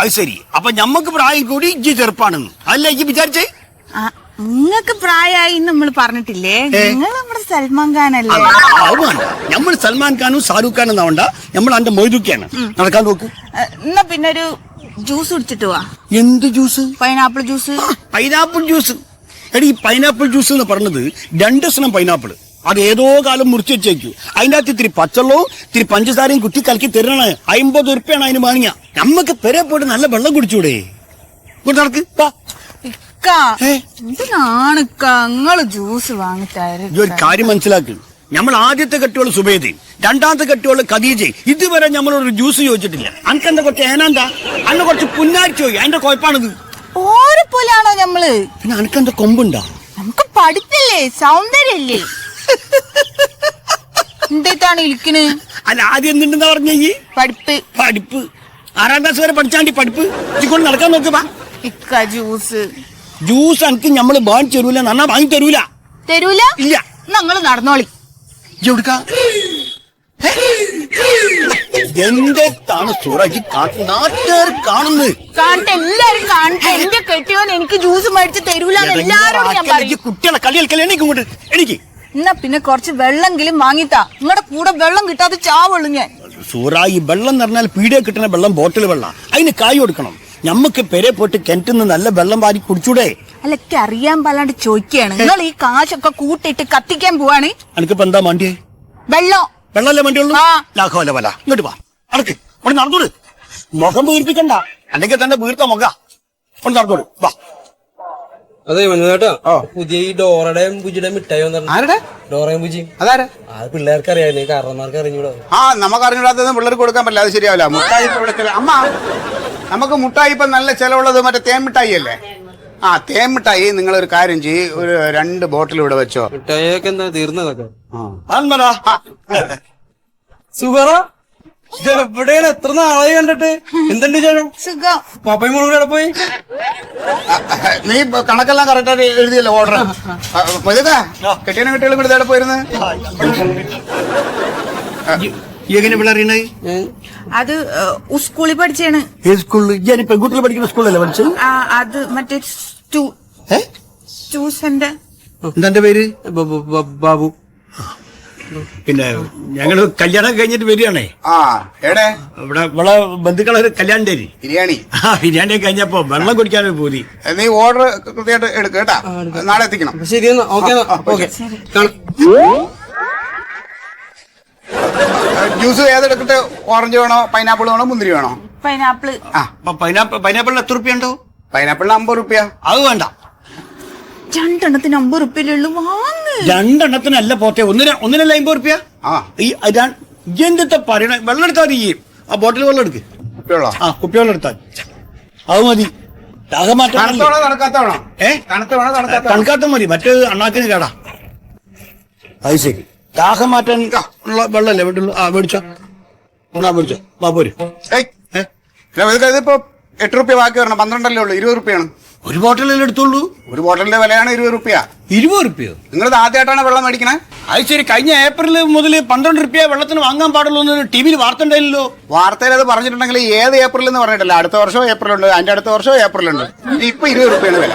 [SPEAKER 5] അത് ശരി. അപ്പൊ ഞമ്മക്ക് പ്രായം കൂടി ഇജ്ജ് ചെറുപ്പാണെന്ന് അല്ല ഇജ്ജ് വിചാരിച്ചേ?
[SPEAKER 6] നിങ്ങൾക്ക് പ്രായമായി നമ്മൾ പറഞ്ഞിട്ടില്ലേ? നിങ്ങൾ നമ്മുടെ സൽമാൻ ഖാൻ അല്ലേ?
[SPEAKER 5] നമ്മൾ സൽമാൻ ഖാനും ഷാരൂഖ് ഖാനും എന്നാവണ്ട, നമ്മൾ എന്റെ മൊയ്തുക്കാണ്. നടക്കാൻ നോക്ക്.
[SPEAKER 6] എന്നാ പിന്നെ ഒരു ജ്യൂസ് കുടിച്ചിട്ട് പോവാ.
[SPEAKER 5] എന്ത് juice?
[SPEAKER 6] Pineapple juice.
[SPEAKER 5] Pineapple juice? എടി, ഈ പൈനാപ്പിൾ ജ്യൂസ് എന്ന് പറഞ്ഞത് 2 കഷ്ണം പൈനാപ്പിൾ അത് ഏതോ കാലം മുറിച്ച് വെച്ചേക്കു. അതിന്റെ അകത്ത് ഇത്തിരി പച്ചവെള്ളവും ഇത്തിരി പഞ്ചസാരയും കുത്തി കലക്കി തരണ 50 ഉറുപ്പിയാണ് അതിന് വാങ്ങിയ. നമ്മക്ക് പെരെ പോയിട്ട് നല്ല വെള്ളം കുടിച്ചൂടെ? നടക്ക്.
[SPEAKER 6] എന്തിനാണ് നിങ്ങള് ജ്യൂസ് വാങ്ങിത്തരും?
[SPEAKER 5] ഒരു കാര്യം മനസ്സിലാക്കി. നമ്മൾ ആദ്യത്തെ കെട്ടിയോള് സുബൈദയും 2ാമത്തെ കെട്ടിയോള് ഖദീജയും ഇതുവരെ നമ്മളൊരു ജ്യൂസ് ചോദിച്ചിട്ടില്ല. അനക്കെന്താ കുറച്ച് ഏനാന്താ? അന്ന് കുറച്ച് പുന്നാരിച്ചു പോയി. അതിന്റെ കുഴപ്പമാണിത്.
[SPEAKER 6] ഓരോ പോലാണോ നമ്മള്?
[SPEAKER 5] പിന്നെ അനക്കെന്താ കൊമ്പുണ്ടാ?
[SPEAKER 6] നമുക്ക് പഠിപ്പില്ലേ, സൗന്ദര്യല്ലേ? എന്താണ് ഇരിക്കണ്?
[SPEAKER 5] അല്ല, ആദ്യം എന്തുണ്ടെന്നാ പറഞ്ഞ?
[SPEAKER 6] പഠിപ്പ്.
[SPEAKER 5] 6ാം ക്ലാസ് വരെ പഠിച്ചാണ്ടി പഠിപ്പ് കൊണ്ട് നടക്കാൻ നോക്കുവാ. ജ്യൂസ് എനിക്ക് നമ്മള് വാങ്ങി തരൂല. നന്നാ വാങ്ങി തരൂല. ഇല്ല.
[SPEAKER 6] ഞങ്ങള് നടന്നോളി.
[SPEAKER 5] എന്റെ താണ് സൂറാജി നാട്ടുകാർ കാണുന്നത്.
[SPEAKER 6] കാണട്ടെ, എല്ലാരും കാണട്ടെ. എന്റെ കെട്ടിയോൻ എനിക്ക് ജ്യൂസ് മേടിച്ച് തരൂല. എല്ലാരോടും ഞാൻ പറയും.
[SPEAKER 5] കുട്ടികളെ കളിയാൽക്കല്ലേ? എനിക്ക്
[SPEAKER 6] എന്നാ പിന്നെ കുറച്ച് വെള്ളമെങ്കിലും വാങ്ങിത്താ. നിങ്ങളുടെ കൂടെ വെള്ളം കിട്ടാതെ ചാവുള്ളൂ ഞാൻ.
[SPEAKER 5] സൂറായി വെള്ളം എന്ന് പറഞ്ഞാൽ പീടിയെ കിട്ടുന്ന വെള്ളം ബോട്ടിൽ വെള്ളം. അതിന് കായ് കൊടുക്കണം. ഞമ്മക്ക് പെരെ പോയിട്ട് കിണറ്റിന്ന് നല്ല വെള്ളം വാരി കുടിച്ചൂടെ?
[SPEAKER 6] അല്ലൊക്കെ അറിയാൻ പാലാണ്ട് ചോദിക്കുകയാണ്. നിങ്ങൾ ഈ കാശൊക്കെ കൂട്ടിയിട്ട് കത്തിക്കാൻ പോവാണ്.
[SPEAKER 5] എനിക്കിപ്പോ എന്താ മണ്ടിയേ?
[SPEAKER 6] വെള്ളമല്ലേ
[SPEAKER 5] വണ്ടിയുള്ളൂ. ലാഘവല്ല വല. ഇങ്ങോട്ട് വാ. അടക്ക്. ഒന്ന് നടന്നോട്. മുഖം വീർപ്പിക്കണ്ട, അല്ലെങ്കിൽ തന്നെ വീർത്ത മുഖ. ഒന്ന് നടന്നോട്. വാ.
[SPEAKER 9] അതെ മനോട്ടോ, പുതിയ ഈ ഡോറയുടെയും ബുജിയുടെയും മിഠായി വന്നിട്ടുണ്ട്.
[SPEAKER 7] ആരുടെ
[SPEAKER 9] ഡോറയും ബുജിയും
[SPEAKER 7] അതാരാ?
[SPEAKER 9] അത് പിള്ളേർക്ക് അറിയാല്ലേ, കാരണന്മാർക്ക് അറിഞ്ഞൂടാ.
[SPEAKER 7] ആ നമുക്ക് അറിഞ്ഞൂടാത്തത് പിള്ളേർക്ക് കൊടുക്കാൻ പറ്റില്ല, അത് ശരിയാവില്ല. മുട്ടായി ഇപ്പൊ ഇവിടെ അമ്മ നമുക്ക് മുട്ടായി ഇപ്പൊ നല്ല ചെലവുള്ളത് മറ്റേ തേൻ മിഠായി അല്ലേ? ആ തേൻ മിഠായി നിങ്ങൾ ഒരു കാര്യം ചെയ്യ്, ഒരു 2 ബോട്ടിൽ ഇവിടെ വെച്ചോ.
[SPEAKER 9] മിഠായിയൊക്കെ എന്താ തീർന്നതൊക്കെ?
[SPEAKER 5] സുഖറ
[SPEAKER 9] എവിടെയാണ്? എത്ര നാളായി കണ്ടിട്ട്. എന്തുണ്ട് ചേട്ടൻ?
[SPEAKER 6] സുഖം.
[SPEAKER 9] പാപ്പയും മോളും കൂടെ പോയി.
[SPEAKER 7] നീ കണക്കെല്ലാം കറക്റ്റായിട്ട് എഴുതിയല്ലോ ഓർഡർ. കെട്ടിയനും കെട്ടികളും കൂടെ ഇതേടെ പോയിരുന്നു.
[SPEAKER 5] എങ്ങനെ പിള്ളേറിയണേ?
[SPEAKER 6] അത് സ്കൂളിൽ പഠിച്ചാണ്.
[SPEAKER 5] ഏത് സ്കൂളിൽ? ഞാൻ പെൺകുട്ടികൾ പഠിക്കുന്ന സ്കൂളല്ലേ പഠിച്ചത്?
[SPEAKER 6] അത് മറ്റേ ട്യൂഷന്റെ.
[SPEAKER 5] എന്താ പേര്?
[SPEAKER 9] ബാബു.
[SPEAKER 5] പിന്നെ ഞങ്ങള് കല്യാണം കഴിഞ്ഞിട്ട് വരികയാണേ.
[SPEAKER 7] ആ എവിടെ?
[SPEAKER 5] ഇവിടെ ബന്ധുക്കളൊരു കല്യാണം തരി.
[SPEAKER 7] ബിരിയാണി.
[SPEAKER 5] ബിരിയാണി കഴിഞ്ഞപ്പോ വെള്ളം കുടിക്കാനൊരു പൂതി.
[SPEAKER 7] നീ ഓർഡർ കൃത്യമായിട്ട് എടുക്കുക കേട്ടാ, നാളെ എത്തിക്കണം.
[SPEAKER 9] ശരി എന്നാ. Okay okay.
[SPEAKER 7] ജ്യൂസ് ഏതെടുക്കട്ടെ? ഓറഞ്ച് വേണോ, പൈനാപ്പിൾ വേണോ, മുന്തിരി വേണോ?
[SPEAKER 6] പൈനാപ്പിള്.
[SPEAKER 7] ആ
[SPEAKER 5] പൈനാപ്പിളിന് എത്ര റുപ്യ ഉണ്ടോ?
[SPEAKER 7] പൈനാപ്പിളിന് 50 റുപ്യ.
[SPEAKER 5] അത് വേണ്ട.
[SPEAKER 6] 2 എണ്ണത്തിന് 50 റുപ്യല്ലേ വാങ്ങ്.
[SPEAKER 5] 2 എണ്ണത്തിനല്ല പോട്ടെ, ഒന്നിനല്ല 50 റുപ്യ.
[SPEAKER 7] ആ
[SPEAKER 5] എന്തിത്തെ പറയണ? വെള്ളം എടുത്താൽ മതി. ആ ബോട്ടിൽ വെള്ളം എടുക്ക്.
[SPEAKER 7] കുപ്പിയുള്ളോ?
[SPEAKER 5] ആ കുപ്പി വെള്ളം എടുത്താൽ അത് മതി.
[SPEAKER 7] തണുത്തവണോ തണുക്കാത്തവണോ? തണുത്തവണോ തണുക്കാത്ത?
[SPEAKER 5] തണുക്കാത്ത മതി, മറ്റേത് അണ്ണാക്കിന് കേടാ. അത് ശരി. ദാഹം മാറ്റാൻ ഉള്ള വെള്ളല്ലേ വീട്ടിൽ? ആ മേടിച്ചോ, മേടിച്ചോ. വാ പോര്.
[SPEAKER 7] ഇതിപ്പോ 8 റുപ്യ ബാക്കി വരണം. 12 ഉള്ളൂ, 20 റുപ്യാണ്.
[SPEAKER 5] ഒരു ബോട്ടിലല്ലേ എടുത്തുള്ളൂ?
[SPEAKER 7] ഒരു ബോട്ടിലിന്റെ വിലയാണ് 20 റുപ്യ.
[SPEAKER 5] 20 റുപ്യോ?
[SPEAKER 7] നിങ്ങൾ ആദ്യമായിട്ടാണ് വെള്ളം മേടിക്കണേ?
[SPEAKER 5] അത് ശരി. കഴിഞ്ഞ ഏപ്രിൽ മുതൽ 12 റുപ്യ വെള്ളത്തിന് വാങ്ങാൻ പാടുള്ളൂ എന്ന് ടി വിയിൽ വാർത്ത ഉണ്ടായില്ലല്ലോ.
[SPEAKER 7] വാർത്തയിൽ അത് പറഞ്ഞിട്ടുണ്ടെങ്കിൽ ഏത് ഏപ്രിൽ എന്ന് പറഞ്ഞിട്ടില്ല. അടുത്ത വർഷം ഏപ്രിൽ ഉണ്ട്, അതിന്റെ അടുത്ത വർഷം ഏപ്രിൽ ഉണ്ട്. ഇപ്പൊ 20 റുപ്യാണ് വില.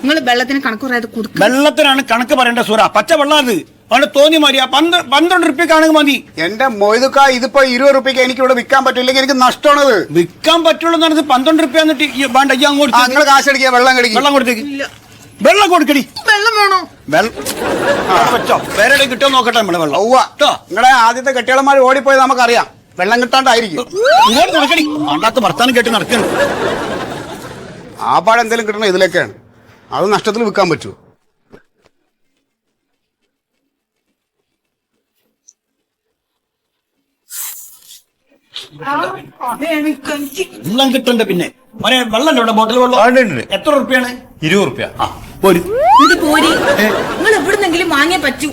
[SPEAKER 6] നിങ്ങൾ വെള്ളത്തിന് കണക്ക് പറയാതെ കൊടുക്കും.
[SPEAKER 5] വെള്ളത്തിനാണ് കണക്ക് പറയേണ്ട സൂറ. പച്ച വെള്ളം അത് അവിടെ തോന്നി മാറിയാ 12 റുപ്യക്കാണെങ്കിൽ മതി.
[SPEAKER 7] എന്റെ മൊയ്തുക്ക, ഇതിപ്പോ 20 റുപ്യക്ക് എനിക്ക് ഇവിടെ വിൽക്കാൻ പറ്റില്ലെങ്കിൽ എനിക്ക് നഷ്ടമാണത്.
[SPEAKER 5] വിൽക്കാൻ പറ്റുള്ളൂ എന്ന് പറഞ്ഞത് 12 റുപ്യ എന്നിട്ട് വേണ്ട. ഈ അങ്ങോട്ട്
[SPEAKER 7] നിങ്ങൾ കാശ് അടിക്കുക, വെള്ളം കടിക്കുക.
[SPEAKER 5] വെള്ളം കൊടുത്തേക്ക്. വെള്ളം കൊടുക്കടി.
[SPEAKER 6] വെള്ളം വേണോ?
[SPEAKER 5] വെച്ചോ. വേറെ കിട്ടോ നോക്കട്ടെ നമ്മളെ വെള്ളം.
[SPEAKER 7] നിങ്ങളെ ആദ്യത്തെ കെട്ടികളന്മാർ ഓടിപ്പോയത് നമുക്കറിയാം. വെള്ളം കിട്ടാണ്ടായിരിക്കും.
[SPEAKER 5] ഇങ്ങോട്ട് നടക്കടി. അണ്ടാത്ത വർത്താനം കേട്ട് നടക്കണം.
[SPEAKER 7] ആ പാട് എന്തെങ്കിലും കിട്ടണം ഇതിലേക്കാണ്. അത് നഷ്ടത്തിൽ വിൽക്കാൻ പറ്റുമോ?
[SPEAKER 5] വെള്ളം കിട്ടണ്ട. പിന്നെ വെള്ളം ഇവിടെ ബോട്ടിൽ വെള്ളം എത്ര റുപ്യാണ്?
[SPEAKER 10] 20 റുപ്യ.
[SPEAKER 6] ഇത് പോരി. നിങ്ങൾ എവിടുന്നെങ്കിലും വാങ്ങിയേ പറ്റൂ.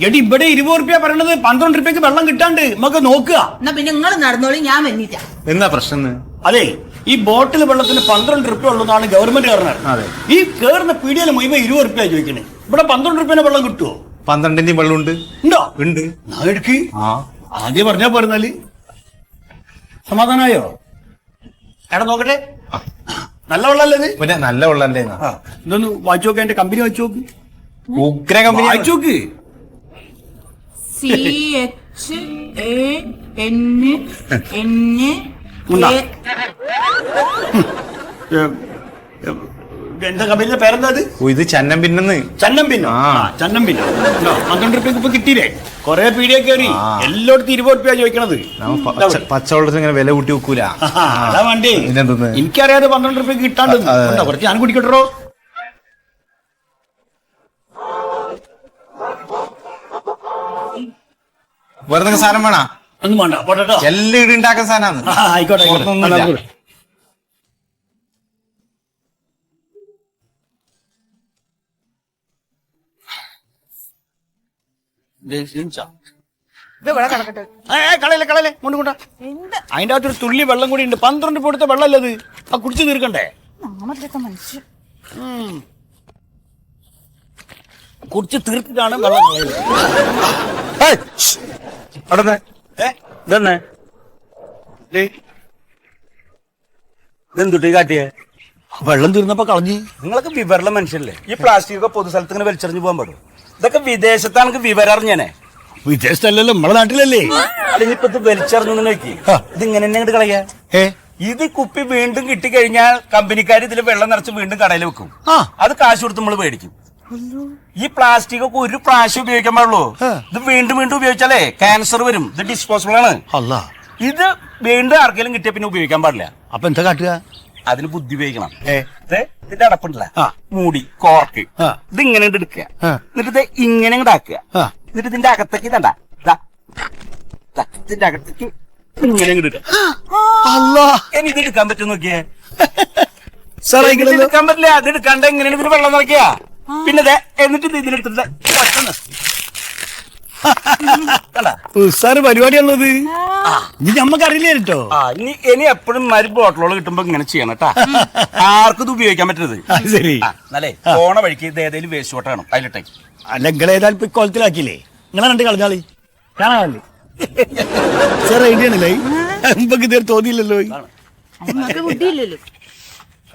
[SPEAKER 5] എടി ഇവിടെ 20 റുപ്യ പറയണത് 12 റുപ്യക്ക് വെള്ളം കിട്ടാണ്ട് നമുക്ക് നോക്കുക.
[SPEAKER 6] എന്നാ പിന്നെ നിങ്ങൾ നടന്നോളി, ഞാൻ വന്നില്ല.
[SPEAKER 10] എന്താ പ്രശ്നം?
[SPEAKER 5] അതെ, ഈ ബോട്ടിൽ വെള്ളത്തിന് 12 റുപ്യ ഉള്ളതാണ് ഗവൺമെന്റ് പറഞ്ഞത്. ഈ കേറുന്ന പീഡിയയിൽ മുഴുവൻ 20 റുപ്യ ചോദിക്കണേ. ഇവിടെ 12 റുപ്യന്റെ വെള്ളം കിട്ടുമോ?
[SPEAKER 10] 12ന്റെയും വെള്ളം ഉണ്ട്.
[SPEAKER 5] ഉണ്ടോ?
[SPEAKER 10] ഉണ്ട്.
[SPEAKER 5] എടുക്ക്. ആദ്യം പറഞ്ഞാ പോരുന്നാല് സമാധാനമായോ? എടാ നോക്കട്ടെ. നല്ല വെള്ളല്ലേ ഇത്?
[SPEAKER 10] പിന്നെ നല്ല വെള്ളല്ലേ?
[SPEAKER 5] ഇതൊന്ന് വായിച്ചു നോക്ക്. എന്റെ കമ്പനി വായിച്ചു നോക്ക്.
[SPEAKER 10] ഉഗ്ര കമ്പനി
[SPEAKER 5] വായിച്ചു നോക്ക്. എന്താ കമ്പനിയുടെ പേരെന്താ?
[SPEAKER 10] ഇത് ചന്നം പിന്നെന്ന്.
[SPEAKER 5] ചന്നം പിന്നെ. ചന്നം പിന്നെ 12 റുപ്യക്ക് ഇപ്പൊ കിട്ടിയില്ലേ? കൊറേ പീടിയ കയറി എല്ലായിടത്തും 20 റുപ്യ ചോദിക്കണത്.
[SPEAKER 10] പച്ചവെള്ളത്തിന് ഇങ്ങനെ വില കൂട്ടി വെക്കൂല.
[SPEAKER 5] അതാ വേണ്ടേ? എനിക്കറിയാതെ 12 റുപ്യക്ക് കിട്ടാണ്ട് കുറച്ച് ഞാൻ കുടിക്കട്ടോ.
[SPEAKER 10] വെറുതെ സാധനം വേണ?
[SPEAKER 5] ഒന്നും വേണ്ട, പോട്ടോ.
[SPEAKER 10] എല്ലാം ഇവിടെ ഉണ്ടാക്കുന്ന സാധനമാണ്.
[SPEAKER 5] ആയിക്കോട്ടെ. കളയില്ലേ കൊണ്ടുകൊണ്ട. അതിന്റെ അകത്തൊരു തുള്ളി വെള്ളം കൂടി ഉണ്ട്. 12 കൊടുത്ത വെള്ളമല്ലേ അത്? ആ കുടിച്ചു തീർക്കണ്ടേ? കുടിച്ച് തീർത്തിട്ടാണ് വെള്ളം എന്തുട്ടി കാട്ടിയേ? വെള്ളം തീർന്നപ്പോ കളഞ്ഞ്.
[SPEAKER 8] നിങ്ങളൊക്കെ വിവരമുള്ള മനുഷ്യല്ലേ? ഈ പ്ലാസ്റ്റിക് ഒക്കെ പൊതു സ്ഥലത്ത് ഇങ്ങനെ വലിച്ചെറിഞ്ഞു പോകാൻ പാടും? ഇതൊക്കെ വിദേശത്താണെങ്കിൽ വിവരം അറിഞ്ഞേനെ.
[SPEAKER 5] വിദേശത്തല്ലല്ലോ, നമ്മളെ നാട്ടിലല്ലേ?
[SPEAKER 8] അല്ലെങ്കിൽ ഇപ്പൊ ഇത് വലിച്ചെറിഞ്ഞു നോക്കി. ഇത് ഇങ്ങനെ തന്നെ അങ്ങോട്ട് കളയാ. ഇത് കുപ്പി വീണ്ടും കിട്ടിക്കഴിഞ്ഞാൽ കമ്പനിക്കാർ ഇതിൽ വെള്ളം നിറച്ച് വീണ്ടും കടയിൽ വെക്കും. അത് കാശ് കൊടുത്ത് നമ്മൾ മേടിക്കും. ഈ പ്ലാസ്റ്റിക് ഒക്കെ ഒരു പ്രാവശ്യം ഉപയോഗിക്കാൻ പാടുള്ളൂ. ഇത് വീണ്ടും വീണ്ടും ഉപയോഗിച്ചാലേ ക്യാൻസർ വരും. ഇത് ഡിസ്പോസിബിൾ ആണ്. ഇത് വീണ്ടും ആർക്കെങ്കിലും കിട്ടിയ പിന്നെ ഉപയോഗിക്കാൻ പാടില്ല.
[SPEAKER 5] അപ്പൊ എന്താ കാട്ടുക?
[SPEAKER 8] അതിന് ബുദ്ധി ഉപയോഗിക്കണം. ഇതിന്റെ അടപ്പുണ്ടല്ല, മൂടി കോർക്ക്, ഇത് ഇങ്ങനെ എടുക്കുക, എന്നിട്ട് ഇത് ഇങ്ങനെ ഇങ്ങോട്ടാക്കുക, എന്നിട്ട് ഇതിന്റെ അകത്തേക്ക് ഇതണ്ട, ഇതിന്റെ അകത്തേക്ക് ഇങ്ങനെ ഇങ്ങോട്ട് ഇനി ഇത് എടുക്കാൻ പറ്റും നോക്കിയേ. എടുക്കാൻ പറ്റില്ല. അത് എടുക്കാണ്ട് എങ്ങനെയാണ് ഇതിന് വെള്ളം നിറയ്ക്കുക? പിന്നെ എന്നിട്ട് ഇത് ഇതിലെടുത്തിട്ട്
[SPEAKER 5] പരിപാടിയാണത്. ഇത് നമ്മക്ക് അറിയില്ല കേട്ടോ.
[SPEAKER 8] ഇനി എപ്പോഴും മരി ബോട്ടിലോള് കിട്ടുമ്പോ ഇങ്ങനെ ചെയ്യണം കേട്ടാ. ആർക്കും ഇത് ഉപയോഗിക്കാൻ പറ്റരുത്.
[SPEAKER 5] ശരി.
[SPEAKER 8] അല്ലേ പോണ വഴിക്ക് ഇത് ഏതെങ്കിലും വേസ്റ്റ് വോട്ട് വേണം അതിലിട്ടേക്ക്.
[SPEAKER 5] അല്ല നിങ്ങൾ ഏതായാലും ഇപ്പൊ കൊളത്തിലാക്കിയില്ലേ? നിങ്ങളെ രണ്ട് കളഞ്ഞാളി കാണാല്ലേ? സാർ ഐഡിയ ആണല്ലേ? നമുക്ക് ഇതുവരെ തോന്നിയില്ലല്ലോ.
[SPEAKER 6] ബുദ്ധിയില്ലല്ലോ.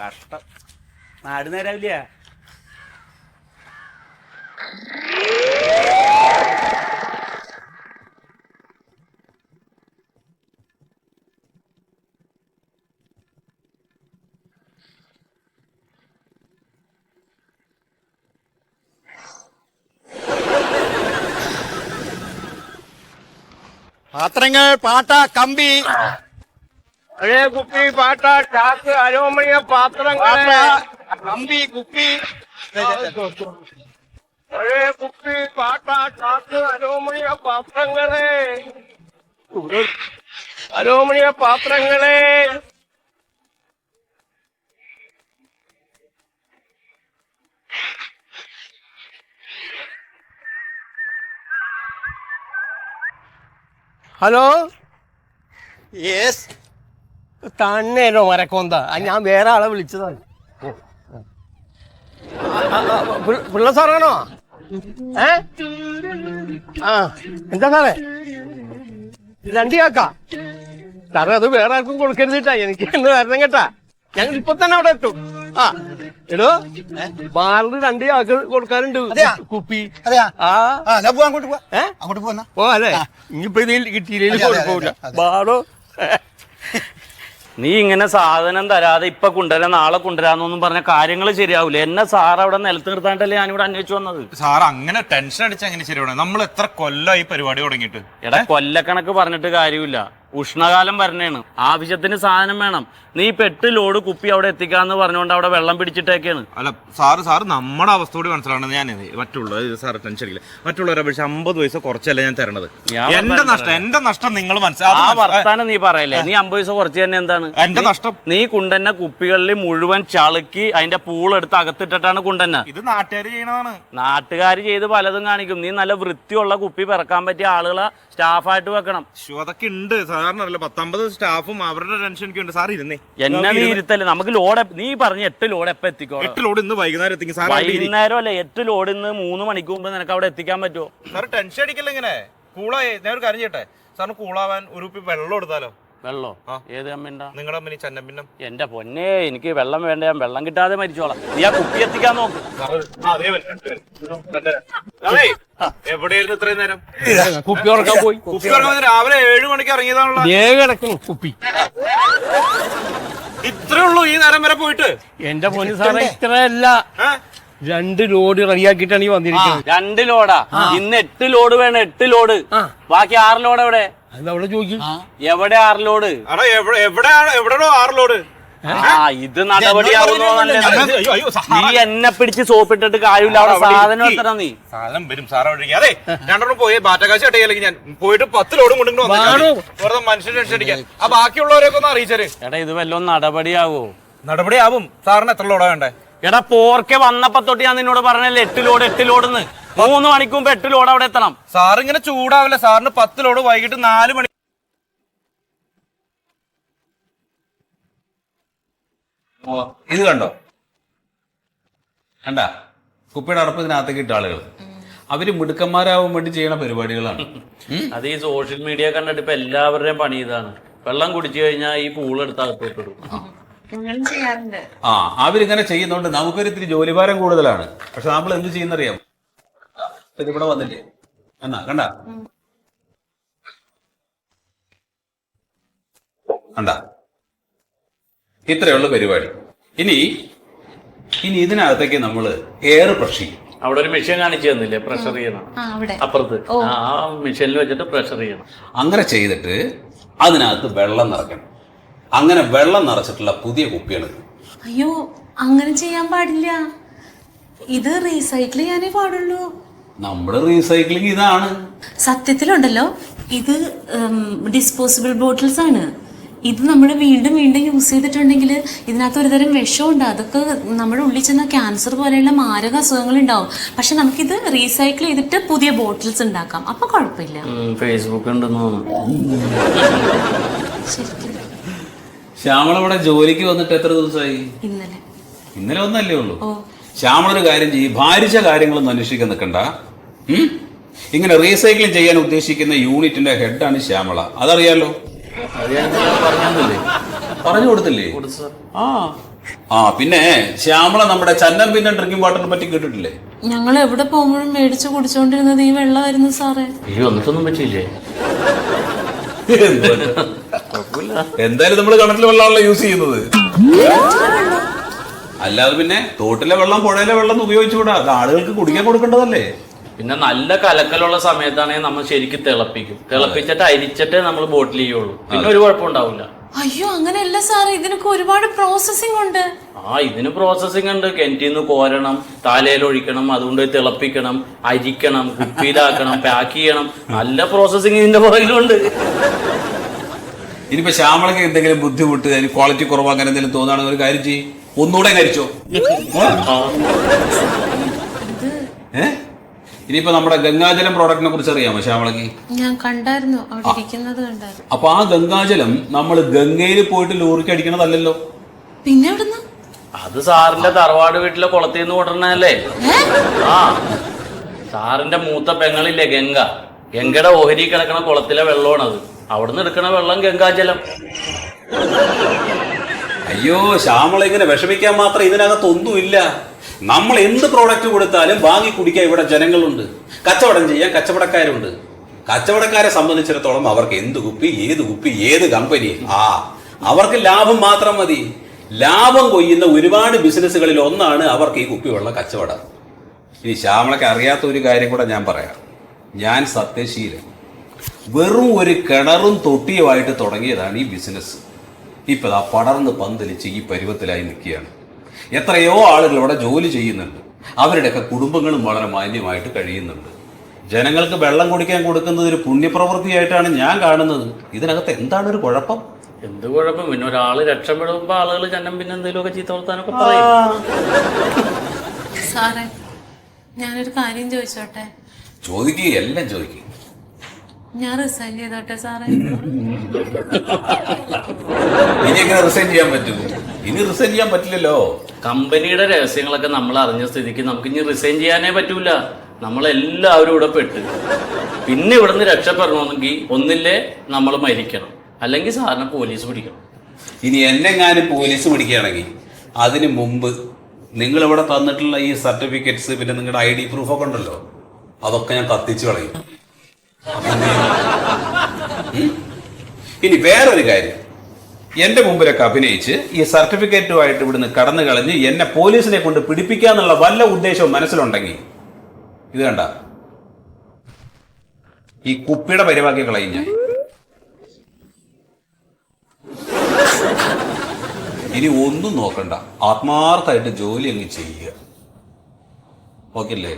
[SPEAKER 8] കഷ്ടം. നാട് നേരാവില്ല.
[SPEAKER 7] പാത്രങ്ങൾ, പാട്ട, കമ്പി,
[SPEAKER 3] പഴയ കുപ്പി, പാട്ട, ചാക്ക്, അരോമണിയ പാത്രങ്ങൾ,
[SPEAKER 7] കമ്പി, കുപ്പി,
[SPEAKER 3] പഴയ കുപ്പി, പാട്ട, ചാക്ക്, അരോമണിയ പാത്രങ്ങളെ, അരോമണിയ പാത്രങ്ങളെ. Hello,
[SPEAKER 7] yes,
[SPEAKER 3] തന്നേനോ മരക്കൊന്ത? ഞാൻ വേറെ ആളെ വിളിച്ചതാണ്. പിള്ള സാറാണോ? എന്താ സാറേ? രണ്ടിയാക്കാ സാറേ, അത് വേറെ ആർക്കും കൊടുക്കരുതിട്ടാ, എനിക്ക് എന്ന് വരണം കേട്ടാ. ഞങ്ങൾ ഇപ്പൊ തന്നെ അവിടെ എത്തും. എടോ, ബാറിന് 2 ചാക്ക് കൊടുക്കാനുണ്ട് കുപ്പി. ഓ അതെ, ഇനിയിപ്പോ ഇതിൽ കിട്ടിയില്ലെങ്കിൽ കുഴപ്പമില്ല. ബാറോ
[SPEAKER 4] നീ ഇങ്ങനെ സാധനം തരാതെ ഇപ്പൊ കൊണ്ടുവരാ നാളെ കൊണ്ടുവരാന്നൊന്നും പറഞ്ഞ കാര്യങ്ങൾ ശരിയാവൂല. എന്നെ സാർ അവിടെ നിലത്ത് നിർത്താണ്ടല്ലേ ഞാനിവിടെ അന്വേഷിച്ചു വന്നത്.
[SPEAKER 10] സാർ അങ്ങനെ ടെൻഷൻ അടിച്ച് അങ്ങനെ ശരിയാവണം. നമ്മൾ എത്ര കൊല്ലം ഈ പരിപാടി തുടങ്ങിയിട്ട്?
[SPEAKER 4] എടാ, കൊല്ലക്കണക്ക് പറഞ്ഞിട്ട് കാര്യമില്ല. ഉഷ്ണകാലം വരണേണ്, ആവശ്യത്തിന് സാധനം വേണം. നീ ഇപ്പൊ 8 ലോഡ് കുപ്പി അവിടെ എത്തിക്കാന്ന് പറഞ്ഞുകൊണ്ട് അവിടെ വെള്ളം പിടിച്ചിട്ടേക്കാണ്.
[SPEAKER 10] അല്ല സാറ് നമ്മുടെ അവസ്ഥ കൂടി മനസ്സിലാണ്. ഞാൻ സാറ് ടെൻഷൻ അടിക്കില്ല. മറ്റുള്ളവരെ പക്ഷെ 50 പൈസ കുറച്ചല്ല ഞാൻ തരണത്. എന്റെ നഷ്ടം നിങ്ങൾ
[SPEAKER 4] ആ വർത്താനം നീ പറയല്ലേ. നീ 50 പൈസ കുറച്ച് തന്നെ എന്താണ്
[SPEAKER 10] എന്റെ നഷ്ടം?
[SPEAKER 4] നീ കുണ്ടന്ന കുപ്പികളിൽ മുഴുവൻ ചളുക്കി അതിന്റെ പൂളെടുത്ത് അകത്തിട്ടിട്ടാണ് കുണ്ടന്ന.
[SPEAKER 10] ഇത് നാട്ടുകാർ ചെയ്യണതാണ്.
[SPEAKER 4] നാട്ടുകാർ ചെയ്ത് പലതും കാണിക്കും. നീ നല്ല വൃത്തിയുള്ള കുപ്പി പിറക്കാൻ പറ്റിയ ആളുകളെ സ്റ്റാഫായിട്ട് വെക്കണം.
[SPEAKER 10] അതൊക്കെ ഉണ്ട് സാറിനറിയില്ല. 10-50 സ്റ്റാഫും അവരുടെ ടെൻഷൻ ഒക്കെ ഉണ്ട്. സാർ ഇരുന്നേ.
[SPEAKER 4] എന്നെ നീ ഇരുത്തല്ലേ. നമുക്ക് ലോഡ് നീ പറഞ്ഞ 8 ലോഡ് എപ്പോ എത്തിക്കോ?
[SPEAKER 10] 8 ലോഡ് ഇന്ന് വൈകുന്നേരം എത്തിക്കും സാർ.
[SPEAKER 4] വൈകുന്നേരം അല്ലേ, 8 ലോഡ് ഇന്ന് 3 മണിക്ക് മുമ്പ് നിനക്ക് അവിടെ എത്തിക്കാൻ പറ്റുമോ?
[SPEAKER 10] സാർ ടെൻഷൻ അടിക്കല്ല. ഇങ്ങനെ കൂളായി ഞാൻ ഒരു കാര്യം ചെയ്യട്ടെ. സാറിന് കൂളാവാൻ ഒരു കുപ്പി വെള്ളം എടുത്താലോ?
[SPEAKER 4] വെള്ളോ? ഏത് അമ്മ?
[SPEAKER 10] നിങ്ങളുടെ അമ്മ ചന്നമ്പിന്നം.
[SPEAKER 4] എന്റെ പൊന്നെ, എനിക്ക് വെള്ളം വേണ്ട. ഞാൻ വെള്ളം കിട്ടാതെ മരിച്ചോളാം. നീ ആ കുപ്പി എത്തിക്കാൻ നോക്ക്.
[SPEAKER 10] എവിടെയായിരുന്നു ഇത്രയും നേരം?
[SPEAKER 3] കുപ്പി ഉറക്കാൻ പോയി.
[SPEAKER 10] കുപ്പി ഉറക്കാൻ രാവിലെ 7 മണിക്ക് ഇറങ്ങിയതാണല്ലോ.
[SPEAKER 3] കിടക്കുന്നു കുപ്പി.
[SPEAKER 10] ഇത്രേ ഉള്ളൂ ഈ നേരം വരെ പോയിട്ട്?
[SPEAKER 3] എന്റെ പൊന്നു സാറേ, ഇത്രയല്ല. 2 ലോഡ് റെഡിയാക്കിയിട്ടാണ് ഈ വന്നിരിക്കുന്നത്.
[SPEAKER 4] 2 ലോഡാ? ഇന്ന് 8 ലോഡ് വേണം. 8 ലോഡ്. ബാക്കി 6 ലോഡ് എവിടെ?
[SPEAKER 3] അവിടെ ചോദിക്കും.
[SPEAKER 4] എവിടെ 6 ലോഡ്?
[SPEAKER 10] എവിടെയോ 6 ലോഡ്.
[SPEAKER 4] ഇത് നടപടിയാവുന്നോ? നീ എന്നെ പിടിച്ച് സോപ്പിട്ടിട്ട് കാര്യമില്ല. അവിടെ സാധനം എത്തണം. നീ
[SPEAKER 10] സാധനം വരും സാറേ. അതെ, രണ്ടെണ്ണം പോയി ബാറ്റക്കാശ് കെട്ടിയാലേക്ക് ഞാൻ പോയിട്ട് 10 ലോഡും കൊണ്ടുവന്നു. വെറുതെ മനുഷ്യൻ ടെൻഷൻ അടിക്കാൻ. ആ ബാക്കിയുള്ളവരെയൊക്കെ ഒന്ന് അറിയിച്ചേര്.
[SPEAKER 4] എടാ, ഇത് വല്ലതും നടപടിയാവോ?
[SPEAKER 10] നടപടിയാവും. സാറിന് എത്ര ലോഡാ വേണ്ടേ?
[SPEAKER 4] എടാ, പോർക്കെ വന്നപ്പോ തൊട്ട് ഞാൻ നിന്നോട് പറഞ്ഞല്ലേ 8 ലോഡ് 8 ലോഡെന്ന്. 3 മണിക്ക് മുമ്പ് 8 ലോഡ് അവിടെ എത്തണം.
[SPEAKER 10] സാറിങ്ങനെ ചൂടാവില്ല. സാറിന് 10 ലോഡ് വൈകിട്ട് 4 മണി.
[SPEAKER 2] ഇത് കണ്ടോ? കണ്ട കുപ്പിയുടെ അടപ്പ് ഇതിനകത്തേക്ക് ഇട്ട ആളുകൾ. അവര് മിടുക്കന്മാരാവാൻ വേണ്ടി ചെയ്യണ പരിപാടികളാണ്.
[SPEAKER 4] അത് ഈ സോഷ്യൽ മീഡിയ കണ്ടിട്ട് ഇപ്പൊ എല്ലാവരുടെയും പണി ഇതാണ്. വെള്ളം കുടിച്ചു കഴിഞ്ഞാൽ ഈ പൂളെടുത്ത് അകത്തോട്ടിടും.
[SPEAKER 2] അവരിങ്ങനെ ചെയ്യുന്നോണ്ട് നമുക്കൊരു ഇത്തിരി ജോലിഭാരം കൂടുതലാണ്. പക്ഷെ നമ്മൾ എന്ത് ചെയ്യുന്നറിയാം? ഇവിടെ വന്നില്ലേ എന്നാ കണ്ട കണ്ട ഇത്രയുള്ള പരിപാടി. ഇനി ഇതിനകത്തേക്ക് നമ്മൾ എയർ പ്രഷർ ചെയ്യും.
[SPEAKER 4] അവിടെ ഒരു മെഷീൻ കാണിച്ചു തന്നില്ലേ പ്രഷർ ചെയ്യണം? അപ്പുറത്ത് ആ മെഷീനിൽ വെച്ചിട്ട് പ്രഷർ ചെയ്യണം.
[SPEAKER 2] അങ്ങനെ ചെയ്തിട്ട് അതിനകത്ത് വെള്ളം നിറയ്ക്കണം. അങ്ങനെ വെള്ളം നിറച്ചിട്ടുള്ള പുതിയ കുപ്പിയാണ്.
[SPEAKER 6] അയ്യോ അങ്ങനെ ചെയ്യാൻ പാടില്ല, ഇത് റീസൈക്കിൾ ചെയ്യാനേ പാടുള്ളൂ.
[SPEAKER 2] നമ്മുടെ റീസൈക്ലിംഗ് ഇതാണ്.
[SPEAKER 6] സത്യത്തിലുണ്ടല്ലോ ഇത് ഡിസ്പോസിബിൾ ബോട്ടിൽസ് ആണ്. ഇത് നമ്മൾ വീണ്ടും വീണ്ടും യൂസ് ചെയ്തിട്ടുണ്ടെങ്കിൽ ഇതിനകത്ത് ഒരുതരം വിഷമുണ്ട്. അതൊക്കെ നമ്മുടെ ഉള്ളിൽ ചെന്ന ക്യാൻസർ പോലെയുള്ള മാരക അസുഖങ്ങൾ ഉണ്ടാവും. പക്ഷെ നമുക്കിത് റീസൈക്കിൾ ചെയ്തിട്ട് പുതിയ ബോട്ടിൽസ് ഉണ്ടാക്കാം, അപ്പൊ കുഴപ്പമില്ല.
[SPEAKER 4] ഫേസ്ബുക്ക് ഉണ്ടെന്ന്
[SPEAKER 6] ശരിക്കും
[SPEAKER 2] ശ്യാമള ഇവിടെ ജോലിക്ക് വന്നിട്ട് എത്ര ദിവസമായി? ഇന്നലെ ഒന്നല്ലേ ഉള്ളൂ. ശ്യാമളൊരു കാര്യം ചെയ്യും, ഭാരിച്ച കാര്യങ്ങളൊന്നും അന്വേഷിക്കാൻ നിൽക്കണ്ട. ഇങ്ങനെ റീസൈക്ലിംഗ് ചെയ്യാൻ ഉദ്ദേശിക്കുന്ന യൂണിറ്റിന്റെ ഹെഡാണ് ശ്യാമള, അതറിയാലോ. പറഞ്ഞു കൊടുത്തില്ലേ? പിന്നെ ശ്യാമള നമ്മുടെ ചന്നം പിന്നെ ഡ്രിങ്കിങ് വാട്ടറിനെ പറ്റി കേട്ടിട്ടില്ലേ?
[SPEAKER 6] ഞങ്ങൾ എവിടെ പോകുമ്പോഴും മേടിച്ച് കുടിച്ചോണ്ടിരുന്നത് ഈ വെള്ളമായിരുന്നു സാറേ.
[SPEAKER 4] എന്നിട്ടൊന്നും പറ്റിയില്ലേ?
[SPEAKER 2] എന്തായാലും നമ്മള് കിണറ്റിലെ വെള്ളമാണല്ലോ യൂസ് ചെയ്യുന്നത്. അല്ലാതെ പിന്നെ തോട്ടിലെ വെള്ളം പുഴയിലെ വെള്ളം ഉപയോഗിച്ചുകൂടാ, അത് ആളുകൾക്ക് കുടിക്കാൻ കൊടുക്കേണ്ടതല്ലേ.
[SPEAKER 4] പിന്നെ നല്ല കലക്കലുള്ള സമയത്താണെങ്കിൽ നമ്മൾ ശരിക്കും തിളപ്പിക്കും, തിളപ്പിച്ചിട്ട് അരിച്ചിട്ടേ നമ്മൾ ബോട്ടിൽ ചെയ്യുള്ളൂ. പിന്നെ ഒരു കുഴപ്പമുണ്ടാവില്ല.
[SPEAKER 6] അയ്യോ അങ്ങനെയല്ല സാറേ, ഇതിനൊക്കെ ഒരുപാട് പ്രോസസ്സിംഗ് ഉണ്ട്.
[SPEAKER 4] ഇതിന് പ്രോസസ്സിംഗ് ഉണ്ട്. കിണറ്റിന്ന് കോരണം, തലയിൽ ഒഴിക്കണം, അതുകൊണ്ട് തിളപ്പിക്കണം, അരിക്കണം, കുപ്പിയിലാക്കണം, പാക്ക് ചെയ്യണം. നല്ല പ്രോസസ്സിംഗ് ഇതിന്റെ പുറകിലുണ്ട്.
[SPEAKER 2] ഇനിയിപ്പോ ശ്യാമളക്ക് എന്തെങ്കിലും ബുദ്ധിമുട്ട്, അതിന് ക്വാളിറ്റി കുറവ് അങ്ങനെ എന്തെങ്കിലും തോന്നുകയാണെങ്കിൽ ഒരു കാര്യം ചെയ്യും, ഒന്നുകൂടെ കരിച്ചോ. ഇനിയിപ്പോ നമ്മുടെ ഗംഗാജലം പ്രോഡക്റ്റിനെ കുറിച്ച് അറിയാമോ ശ്യാമളക്ക്?
[SPEAKER 6] ഞാൻ കണ്ടായിരുന്നു, അവിടെ ഇരിക്കുന്നത് കണ്ടായിരുന്നു.
[SPEAKER 2] അപ്പൊ ആ ഗംഗാജലം നമ്മൾ ഗംഗയിൽ പോയിട്ട് ലോറിക്ക് അടിക്കണതല്ലോ.
[SPEAKER 6] പിന്നെ എവിടുന്ന്?
[SPEAKER 4] അത് സാറിന്റെ തറവാട് വീട്ടിലെ കുളത്തിൽ നിന്ന് കൊണ്ടുവരണല്ലേ. സാറിന്റെ മൂത്ത പെങ്ങളില്ലേ ഗംഗ, ഗംഗയുടെ ഓഹരി കിടക്കണ കുളത്തിലെ വെള്ളമാണ് അത്. അവിടുന്ന് എടുക്കണ വെള്ളം ഗംഗാജലം.
[SPEAKER 2] അയ്യോ ശ്യാമള ഇങ്ങനെ വിഷമിക്കാൻ മാത്രം ഇതിനകത്തൊന്നുമില്ല. നമ്മൾ എന്ത് പ്രോഡക്റ്റ് കൊടുത്താലും വാങ്ങി കുടിക്കാൻ ഇവിടെ ജനങ്ങളുണ്ട്, കച്ചവടം ചെയ്യാൻ കച്ചവടക്കാരുണ്ട്. കച്ചവടക്കാരെ സംബന്ധിച്ചിടത്തോളം അവർക്ക് എന്ത് കുപ്പി, ഏത് കമ്പനി, അവർക്ക് ലാഭം മാത്രം മതി. ലാഭം കൊയ്യുന്ന ഒരുപാട് ബിസിനസ്സുകളിൽ ഒന്നാണ് അവർക്ക് ഈ കുപ്പിവെള്ള കച്ചവടം. ഇനി ശ്യാമളക്ക് അറിയാത്ത ഒരു കാര്യം കൂടെ ഞാൻ പറയാം. ഞാൻ സത്യശീലൻ വെറും ഒരു കിണറും തൊട്ടിയുമായിട്ട് തുടങ്ങിയതാണ് ഈ ബിസിനസ്. ഇപ്പൊ ആ പടർന്ന് പന്തലിച്ച് ഈ പരുവത്തിലായി നിൽക്കുകയാണ്. എത്രയോ ആളുകൾ ഇവിടെ ജോലി ചെയ്യുന്നുണ്ട്, അവരുടെയൊക്കെ കുടുംബങ്ങളും വളരെ മാന്യമായിട്ട് കഴിയുന്നുണ്ട്. ജനങ്ങൾക്ക് വെള്ളം കുടിക്കാൻ കൊടുക്കുന്നത് ഒരു പുണ്യപ്രവൃത്തിയായിട്ടാണ് ഞാൻ കാണുന്നത്. ഇതിനകത്ത് എന്താണ് ഒരു കുഴപ്പം?
[SPEAKER 4] എന്ത് കുഴപ്പം? പിന്നെ ഒരാള് രക്ഷപ്പെടുമ്പോ ആളുകൾ ജനം പിന്നെ എന്തെങ്കിലുമൊക്കെ ചീത്ത വർത്താനൊക്കെ പറയും.
[SPEAKER 6] സാറേ ഞാനൊരു കാര്യം ചോദിച്ചോട്ടെ?
[SPEAKER 2] ചോദിക്കുക, എല്ലാം ചോദിക്കുക.
[SPEAKER 6] ഞാൻ റിസൈൻ ചെയ്തോട്ടെ സാറേ?
[SPEAKER 2] ഇനി എങ്ങനെ റിസൈൻ ചെയ്യാൻ പറ്റും? ഇനി റിസൈൻ ചെയ്യാൻ പറ്റില്ലല്ലോ.
[SPEAKER 4] കമ്പനിയുടെ രഹസ്യങ്ങളൊക്കെ നമ്മൾ അറിഞ്ഞ സ്ഥിതിക്ക് നമുക്ക് ഇനി റിസൈൻ ചെയ്യാനേ പറ്റൂല. നമ്മളെല്ലാവരും ഇവിടെ പെട്ട്. പിന്നെ ഇവിടെ നിന്ന് രക്ഷപ്പെടണമെങ്കിൽ ഒന്നില്ലേ നമ്മൾ മരിക്കണം, അല്ലെങ്കിൽ സാറിനെ പോലീസ് പിടിക്കണം.
[SPEAKER 2] ഇനി എന്നെങ്ങാനും പോലീസ് പിടിക്കുകയാണെങ്കിൽ അതിന് മുമ്പ് നിങ്ങളിവിടെ തന്നിട്ടുള്ള ഈ സർട്ടിഫിക്കറ്റ്സ്, പിന്നെ നിങ്ങളുടെ ID പ്രൂഫൊക്കെ ഉണ്ടല്ലോ, അതൊക്കെ ഞാൻ കത്തിച്ചു കളയും. ഇനി വേറൊരു കാര്യം, എന്റെ മുമ്പിലൊക്കെ അഭിനയിച്ച് ഈ സർട്ടിഫിക്കറ്റുമായിട്ട് ഇവിടുന്ന് കടന്നു കളഞ്ഞ് എന്നെ പോലീസിനെ കൊണ്ട് പിടിപ്പിക്കാന്നുള്ള വല്ല ഉദ്ദേശവും മനസ്സിലുണ്ടെങ്കിൽ ഇത് കണ്ട, ഈ കുപ്പിയുടെ പരിവാക്കി കളയും ഞാൻ. ഇനി ഒന്നും നോക്കണ്ട, ആത്മാർത്ഥമായിട്ട് ജോലി അങ്ങ് ചെയ്യുക. ഓക്കെ അല്ലേ?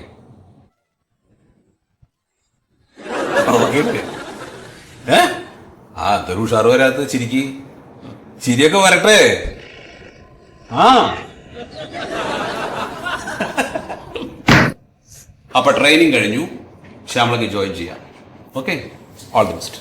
[SPEAKER 2] എന്തൊരു ഉഷാറ് വരാത്ത ചിരിക്ക്, ചിരിയൊക്കെ വരട്ടെ. അപ്പൊ ട്രെയിനിങ് കഴിഞ്ഞു, ശ്യാമളക്ക് ജോയിൻ ചെയ്യാം. Okay, all the best.